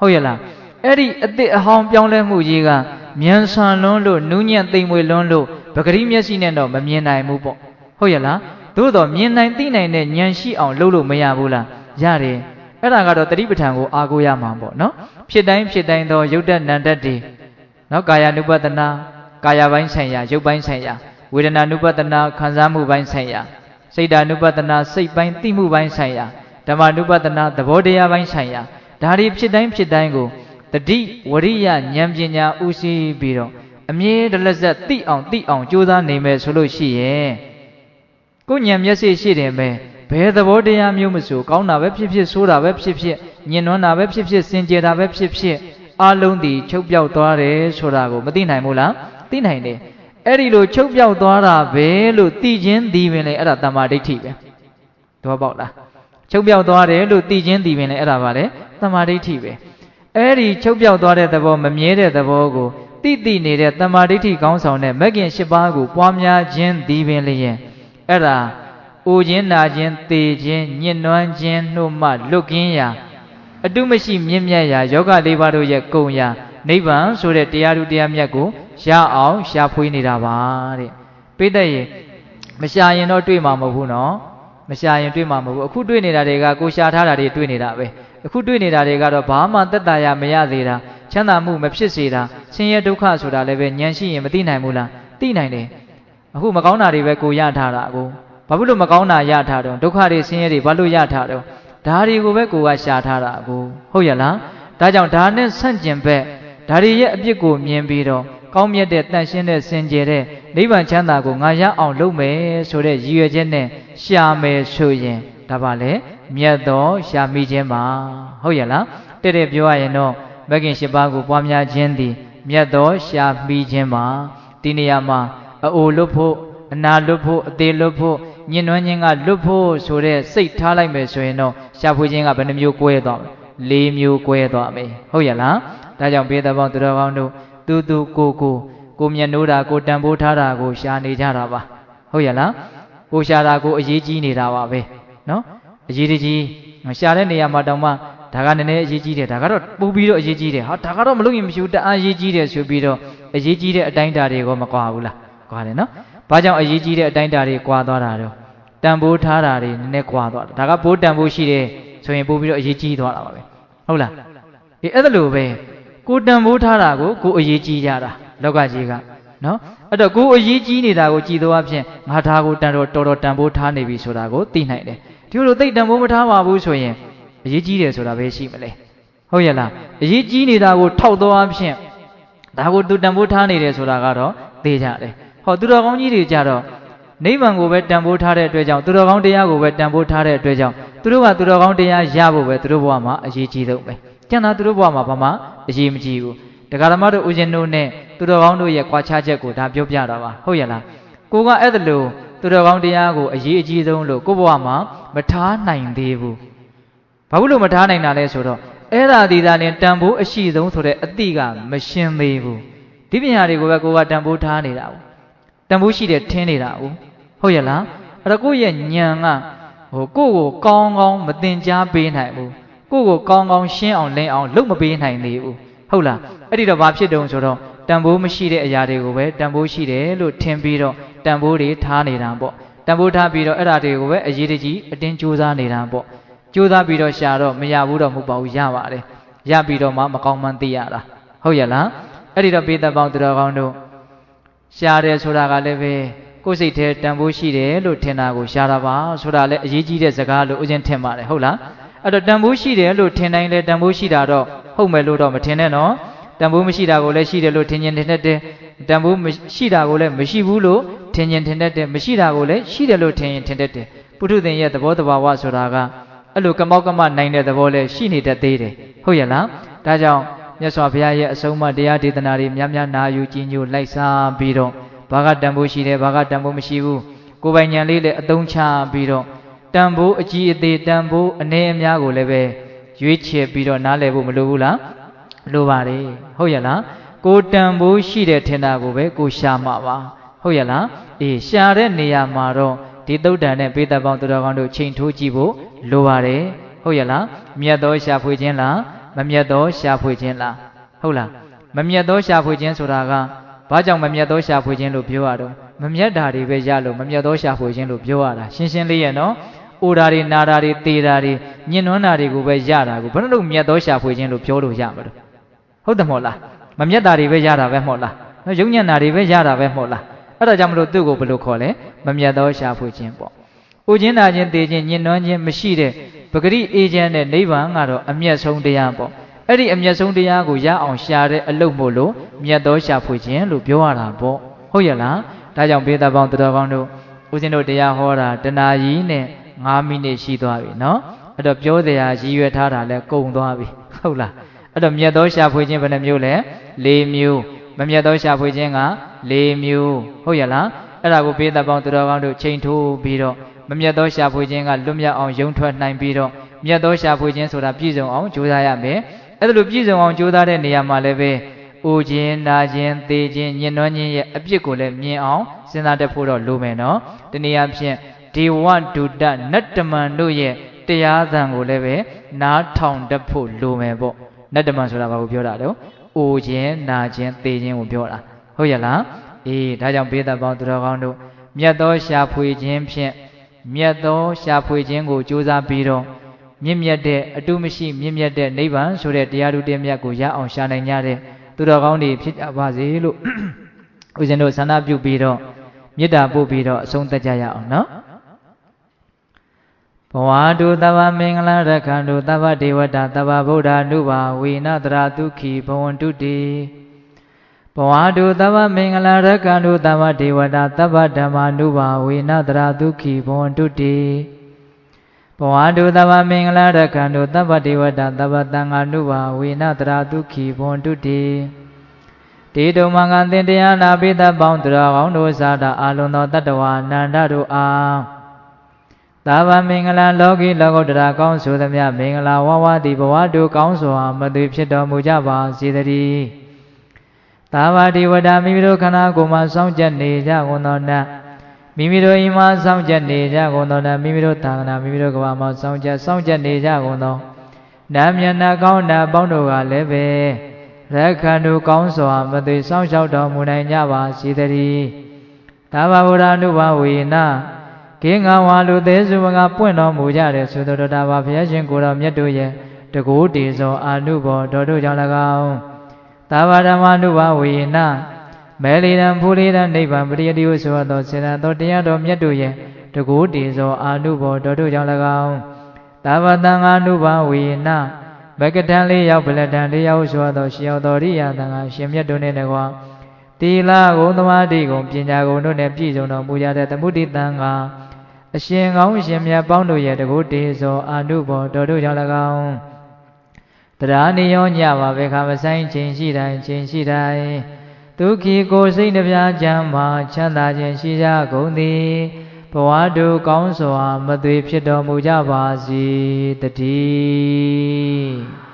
S1: ဟုတ်ရဲ့လားအဲ့ဒီအသက်အဟောင်းပြောင်းလဲမှုကြီးကမြန်ဆန်လွန်းလို့နူးညံ့သိမ်မွေလွန်းလို့ပဂရိမျက်စိနဲ့တော့မမြင်နိုင်ဘူးပေါ့ဟုတ်ရဲ့လားသို့တော့မြင်နိုင်သိနိုင်တဲ့ဉာဏ်ရှိအောင်လုပ်လို့မရဘူးလားရတယ်အဲ့ဒါကတော့တတိပဋ္ဌာန်ကိုအားကိုးရမှာပေါ့နော်ဖြစ်တိုင်းသောယုတ်တနန္တတွေနော်ကာယ ानु ပတနာကာယပိုင်းဆိုင်ရာရုပ်ပိုင်းဆိုင်ရာဝေဒနာ ानु ပတနာခံစားမှုပိုင်းဆိုင်ရာစိတ်ဓာ ानु ပတနာစိတ်ပိုင်းသိမှုပိုင်းဆိုင်ရာဓမ္မ ानु ပတနာသဘောတရားပိုင်းဆိုင်ရာဒါတွေဖြစ်တိုင်းကိုတတိဝရိယဉာဏ်ပညာဥသိပြီးတော့အမြဲတလက်ဆက်သိအောင်ကြိုးစားနေမယ်ဆိုလို့ရှိရင်ကိုဉာဏ်မျက်စိရှိတယ်ပဲဘယ်သဘောတရားမျိုးမဆိုကောင်းတာပဲဖြစ်ဖြစ်ဆိုးတာပဲဖြစ်ဖြစ်ညင်နွမ်းတာပဲဖြစ်ဖြစ်စင်ကြယ်တာပဲဖြစ်ဖြစ်အလုံးဒီချုပ်ပြောက်သွားတယ်ဆိုတာကိုမသိနိုင်ဘူးလားသိနိုင်တယ်အဲ့ဒီလိုချုပ်ပြောက်သွားတာပဲလို့သိခြင်းဒီပင်လေအဲ့ဒါတမ္မာဒိဋ္ဌိပဲတော့ပေါက်လားချုပ်ပြောက်သွားတယ်လို့သိခြင်းဒီပင်လေအဲ့ဒါပါလေတမ္မာဒိဋ္ဌိပဲအဲ့ဒီချုပ်ပြောက်သွားတဲ့သဘောမမြဲတဲ့သဘောကိုသိနေတဲ့တမ္မာဒိဋ္ဌိကောင်းဆောင်တဲ့မဂ်ကင်၈ပါးကိုပွားများခြင်းဒီပင်လေရင်အဲ့ဒါအိုခြင်းနာခြင်းသေခြင်းညှဉ်းနှွမ်းခြင်းနှုတ်မှလွတ်ကင်းရာအတုမရှိမြင့်မြတ်ရာယောဂ၄ပါးတို့ရဲ့ကုံရာနိဗ္ဗာန်ဆိုတဲ့တရားဓုတရားမြတ်ကိုရအောင်ရှာဖွေနေတာပါတဲ့ပိဋကရေမရှာရင်တော့တွေ့မှာမဟုတ်ဘူးနော်မရှာရင်တွေ့မှာမဟုတ်ဘူးအခုတွေ့နေတာတွေကကိုရှာထားတာတွေတွေ့နေတာပဲအခုတွေ့နေတာတွေကတော့ဘာမှသက်သာရမရသေးတာချမ်းသာမှုမဖြစ်စေတာဆင်းရဲဒုက္ခဆိုတာလည်းပဲဉာဏ်ရှိရင်မသိနိုင်ဘူးလားသိနိုင်တယ်အခုမကောင်းတာတွေပဲကိုရထားတာကိုဘာဖြစ်လို့မကောင်းတာရထားတော့ဒုက္ခတွေဆင်းရဲတွေဘာလို့ရထားတော့ဒါတွေကိုပဲကိုကရှာထားတာကိုဟုတ်ရလားဒါကြောင့်ဒါနဲ့ဆန့်ကျင်ဘက်ဒါတွေရဲ့အပြစ်ကိုမြင်ပြီးတော့ကောင်းမြတ်တဲ့တန်ရှင်းတဲ့စင်ကြယ်တဲ့နိဗ္ဗာန်ချမ်းသာကိုငါရအောင်လုပ်မယ်ဆိုတဲ့ရည်ရွယ်ချက်နဲ့ရှာမယ်ဆိုရင်ဒါပါလေမြတ်သောရှာမိခြင်းပါဟုတ်ရလားတဲ့ပြောရရင်တော့မဂ်ကင်၈ပါးကိုပွားများခြင်းသည်မြတ်သောရှာမိခြင်းပါဒီနေရာမှာအိုလွတ်ဖို့အနာလွတ်ဖို့အသေးလွတ်ဖို့ညှဉ်းနှွမ်းခြင်းကလွတ်ဖို့ဆိုတဲ့စိတ်ထားလိုက်မယ်ဆိုရင်တော့ရှာဖွေခြင်းကဘယ်နှမျိုးကွဲသွားမလဲ၄မျိုးကွဲသွားမယ်ဟုတ်ရလားဒါကြောင့်ဘေးသက်ပေါင်းသူတော်ကောင်းတို့သူကိုမျက်နှိုးတာကိုတန်ဖိုးထားတာကိုရှာနေကြတာပါဟုတ်ရလားကိုရှာတာကိုအရေးကြီးနေတာပါပဲနော်အရေးကြီးရှာတဲ့နေရာမှာတောင်မှဒါကနည်းနည်းအရေးကြီးတယ်ဒါကတော့ပူပြီးတော့အရေးကြီးတယ်ဟာဒါကတော့မလို့ရင်မရှိဘူးတအားအရေးကြီးတယ်ဆိုပြီးတော့အရေးကြီးတဲ့အတိုင်းအတာတွေကိုမကွာဘူးလားကွာတယ်နော်ဘာကြောင့်အရေးကြီးတဲ့အတိုင်းအတာတွေကွာသွားတာတော့တန်ဖိုးထားတာတွေနည်းနည်းကွာသွားတာဒါကဘိုးတန်ဖိုးရှိတယ်ဆိုရင်ပို့ပြီးတော့အရေးကြီးသွားတာပါပဲဟုတ်လားအေးအဲ့ဒါလိုပဲကိုတန်ဖိုးထားတာကိုအရေးကြီးကြတာလောကကြီးကနော်အဲ့တော့ကိုအရေးကြီးနေတာကိုကြည်သောအဖြစ်ငါဒါကိုတော်တော်တန်ဖိုးထားနေပြီဆိုတာကိုသိနိုင်တယ်ဒီလိုသိတန်ဖိုးမထားပါဘူးဆိုရင်အရေးကြီးတယ်ဆိုတာပဲရှိမလဲဟုတ်ရဲ့လားအရေးကြီးနေတာကိုထောက်သောအဖြစ်ဒါကိုသူတန်ဖိုးထားနေတယ်ဆိုတာကတော့သိကြတယ်ဟောသူတော်ကောင်းကြီးတွေကြတော့နိဗ္ဗာန်ကိုပဲတန်ဖိုးထားတဲ့အတွက်ကြောင့်သူတော်ကောင်းတရားကိုပဲတန်ဖိုးထားတဲ့အတွက်ကြောင့်သူတို့ကသူတော်ကောင်းတရားရဖို့ပဲသူတို့ဘဝမှာအရေးကြီးဆုံးပဲကျန်တာသူတို့ဘဝမှာဘာမှအရေးမကြီးဘူးတရားဓမ္မတို့ဦးဇင်းတို့နဲ့သူတော်ကောင်းတို့ရဲ့ကွာခြားချက်ကိုဒါပြောပြတာပါဟုတ်ရဲ့လားကိုကအဲ့ဒါလို့သူတော်ကောင်းတရားကိုအရေးအကြီးဆုံးလို့ကိုယ့်ဘဝမှာမထားနိုင်သေးဘူး ဘာလို့လို့မထားနိုင်တာလဲဆိုတော့အဲ့ဒါဒီသာနဲ့တန်ဖိုးအရှိဆုံးဆိုတဲ့အတိကမရှင်းသေးဘူးဒီပညာတွေကိုပဲကိုကတန်ဖိုးထားနေတာဘူးတန်ဖိုးရှိတဲ့ထင်းနေတာဘူးဟုတ်ရဲ့လားအဲ့တော့ကိုယ့်ရဲ့ဉာဏ်ကကိုယ့်ကိုကောင်းကောင်းမသင်ကြားပေးနိုင်ဘူးကိုယ့်ကိုကောင်းကောင်းရှင်းအောင်လင်းအောင်လုပ်မပေးနိုင်သေးဘူးဟုတ်လားအဲ့ဒီတော့ဘာဖြစ်တုံဆိုတော့တန်ဖိုးမရှိတဲ့အရာတွေကိုပဲတန်ဖိုးရှိတယ်လို့ထင်ပြီးတော့တန်ဖိုးတွေထားနေတာပေါ့တန်ဖိုးထားပြီးတော့အဲ့ဒါတွေကိုပဲအရေးတကြီးအတင်းကြိုးစားနေတာပေါ့ကြိုးစားပြီးတော့ရှာတော့မရဘူးတော့မဟုတ်ပါဘူးရပါတယ်ရပြီးတော့မှမကောင်းမှန်းသိရတာဟုတ်ရဲ့လားအဲ့ဒီတော့ပိဿပေါင်းသူတော်ကောင်းတို့ရှာတယ်ဆိုတာကလည်းပဲကိုယ်စိတ်ထဲတန်ဖိုးရှိတယ်လို့ထင်တာကိုရှာတာပါဆိုတာလည်းအရေးကြီးတဲ့စကားလို့ဥစဉ်ထင်ပါတယ်ဟုတ်လားအဲ့တော့တန်ဖိုးရှိတယ်လို့ထင်တိုင်းလဲတန်ဖိုးရှိတာတော့ဟုတ်မယ်လို့တော့မထင်နဲ့နော်တန်ဖိုးမရှိတာကိုလည်းရှိတယ်လို့ထင်ရင်ထင်တတ်တယ်တန်ဖိုးမရှိတာကိုလည်းမရှိဘူးလို့ထင်ရင်ထင်တတ်တယ်မရှိတာကိုလည်းရှိတယ်လို့ထင်ရင်ထင်တတ်တယ်ပုထုသင်ရဲ့သဘောတဘာဝဆိုတာကအဲ့လိုကမောက်ကမနိုင်တဲ့သဘောလည်းရှိနေတတ်သေးတယ်ဟုတ်ရဲ့လားဒါကြောင့်မြတ်စွာဘုရားရဲ့အဆုံးအမတရားဒေသနာတွေများများနာယူကြည်ညိုလိုက်စားပြီးတော့ဘာကတန်ဖိုးရှိတယ်ဘာကတန်ဖိုးမရှိဘူးကိုယ်ပိုင်ဉာဏ်လေးလည်းအသုံးချပြီးတော့တန်ဖိုးအကြီးအသေးတန်ဖိုးအနည်းအများကိုလည်းပဲရွေးချယ်ပြီးတော့နားလည်ဖို့မလိုဘူးလားလိုပါတယ်ဟုတ်ရဲ့လားကိုတန်ဖိုးရှိတဲ့ထင်တာကိုပဲကိုရှာမှာပါဟုတ်ရဲ့လားအေးရှာတဲ့နေရာမှာတော့ဒီသုတ်တန်နဲ့ပိဿပေါင်းသူတော်ကောင်းတို့ချိန်ထိုးကြည့်ဖို့လိုပါတယ်ဟုတ်ရဲ့လားမြတ်သောရှာဖွေခြင်းလားမမြတ်သောရှာဖွေခြင်းလားဟုတ်လားမမြတ်သောရှာဖွေခြင်းဆိုတာကဘာကြောင့်မမြတ်သောရှာဖွေခြင်းလို့ပြောရတော့မမြတ်တာတွေပဲရလို့မမြတ်သောရှာဖွေခြင်းလို့ပြောရတာရှင်းရှင်းလေးရဲ့နော်အိုတာတွေနာတာတွေသေတာတွေညှဉ်းနှွမ်းတာတွေကိုပဲရတာကိုဘယ်လို့မြတ်သောရှာဖွေခြင်းလို့ပြောလို့ရမှာတော့ဟုတ်တယ်မဟုတ်လားမမြတ်တာတွေပဲရတာပဲမဟုတ်လားနော်ယုံညံ့တာတွေပဲရတာပဲမဟုတ်လားအဲ့ဒါကြောင့်မလို့သူ့ကိုဘယ်လိုခေါ်လဲမမြတ်သောရှာဖွေခြင်းပေါ့အိုခြင်းနာခြင်းသေခြင်းညှဉ်းနှွမ်းခြင်းမရှိတဲ့ပဂရိအေးချမ်းတဲ့နိဗ္ဗာန်ကတော့အမျက်ဆုံးတရားပေါ့အဲ့ဒီအမျက်ဆုံးတရားကိုရအောင်ရှာတဲ့အလုပ်မို့လို့မြတ်သောရှာဖွေခြင်းလို့ပြောရတာပေါ့ဟုတ်ရဲ့လားဒါကြောင့်ဘေးသားပေါင်းသူတော်ကောင်းတို့ဦးဇင်းတို့တရားဟောတာတနာကြီးနဲ့9မိနစ်ရှိသွားပြီနော်အဲ့တော့ပြောတရားရည်ရွယ်ထားတာလဲကုန်သွားပြီဟုတ်လားအဲ့တော့မြတ်သောရှာဖွေခြင်းဘယ်နှမျိုးလဲ4မျိုးမမြတ်သောရှာဖွေခြင်းက4မျိုးဟုတ်ရဲ့လားအဲ့ဒါကိုဘေးသားပေါင်းသူတော်ကောင်းတို့ချိန်ထိုးပြီးတော့မမြတ်သောရှာဖွေခြင်းကလွတ်မြောက်အောင်ယုံထွက်နိုင်ပြီးတော့မြတ်သောရှာဖွေခြင်းဆိုတာပြည့်စုံအောင်ကြိုးစားရမယ်အဲ့ဒါလိုပြည့်စုံအောင်ကြိုးစားတဲ့နေရာမှာလည်းပဲအိုခြင်းနာခြင်းသေခြင်းညှဉ်းနှွမ်းခြင်းရဲ့အပြစ်ကိုလည်းမြင်အောင်စဉ်းစားတတ်ဖို့တော့လိုမယ်နော်တနည်းအားဖြင့်ဒေဝဒုတနတ္တမန်တို့ရဲ့တရားသံကိုလည်းပဲနားထောင်တတ်ဖို့လိုမယ်ပေါ့နတ္တမန်ဆိုတာဘာကိုပြောတာလဲအိုခြင်းနာခြင်းသေခြင်းကိုပြောတာဟုတ်ရဲ့လားအေးဒါကြောင့်ဘေးသက်ပေါင်းသူတော်ကောင်းတို့မြတ်သောရှာဖွေခြင်းဖြင့်မြတ်သောရှာဖွေခြင်းကိုကြိုးစားပြီးတော့မြင့်မြတ်တဲ့အတုမရှိမြင့်မြတ်တဲ့နိဗ္ဗာန်ဆိုတဲ့တရားသူတရားမြတ်ကိုရအောင်ရှာနိုင်ကြတဲ့သူတော်ကောင်းတွေဖြစ်ကြပါစေလို့ဦးဇင်းတို့ဆန္ဒပြုပြီးတော့မေတ္တာပို့ပြီးတော့အဆုံးသတ်ကြရအောင်နော်ဘဝတုသဗ္ဗမင်္ဂလာရက္ခန္တုသဗ္ဗဒေဝတာသဗ္ဗဗုဒ္ဓ ानु ဘာဝေနတရာဒုက္ခိဘဝန္တုတိဘဝတုသဗ္ဗမင်္ဂလာရက္ခန္တုသဗ္ဗဒေဝတာသဗ္ဗဓမ္မာ ानु ဘာဝေနတရာဒုက္ခိဘဝန္တုတိဘဝတုသဗ္ဗမင်္ဂလာရက္ခန္တုသဗ္ဗဒေဝတာသဗ္ဗသံဃာ ानु ဘာဝေနတရာဒုက္ခိဘဝန္တုတိတေတုံမင်္ဂသင်တရားနာပိသပေါင်းသူတော်ကောင်းတို့သာတာအာလွန်သောတတ္တဝါအနန္တတို့အားသဗ္ဗမင်္ဂလာလောကီလောကုတ္တရာကောင်းဆိုသမျှမင်္ဂလာဝဝတိဘဝတုကောင်းစွာမသွေဖြစ်တော်မူကြပါစေတည်းသဗ္ဗဒေဝတာမိမိတို့ခန္ဓာကိုယ်မှာစောင့်ကြနေကြကုန်သောနတ်မိမိတို့အိမ်မှာစောင့်ကြနေကြကုန်သောနတ်မိမိတို့သာသနာမိမိတို့ကဘာမှာစောင့်ကြနေကြကုန်သောနတ်မျက်နှာကောင်းနာပေါင်းတို့ကလည်းပဲရက္ခန္တုကောင်းစွာမသွေစောင့်ရှောက်တော်မူနိုင်ကြပါစေတည်းသဗ္ဗဗုဒ္ဓ ानु ဘာဝေနကိင္ဃဝါလူသေးစုမကပွင့်တော်မူကြတဲ့သုတ္တတာဘာဘုရားရှင်ကိုယ်တော်မြတ်တို့ရဲ့တကူတေဇောအာနုဘောတော်တို့ကြောင့်၎င်းသဗ္ဗဓမ္မာနုဘာဝေနမဲလီရန်ဖူလီရန်နိဗ္ဗာန်ပရိယတိဟုဆိုသောစေတသောတရားတော်မြတ်တို့ရဲ့တကူတေဇောအာနုဘောတော်တို့ကြောင့်၎င်းသဗ္ဗသံဃာနုဘာဝေနဘဂတံလေးရောက်ဗလတံလေးရောက်ဆိုသောရှင်ရောက်တော်ရိယာသံဃာရှင်မြတ်တို့နှင့်တကွာတီလာဂုံသမာဓိဂုံပညာဂုံတို့နှင့်ပြည့်စုံတော်မူကြတဲ့သမုဒိသံဃာအရှင်ကောင်းရှင်မြတ်ပေါင်းတို့ရဲ့တကုတေဇောအာနုဘောတော်တို့ကြောင့်၎င်းတရားနိယောညပါဘေခါမဆိုင်ခြင်းရှိတိုင်းဒုက္ခိကိုစိတ်နှပြချမ်းမှာချမ်းသာခြင်းရှိကြကုန်သည် ဘဝတုကောင်းစွာမသွေဖြစ်တော်မူကြပါစေတည်း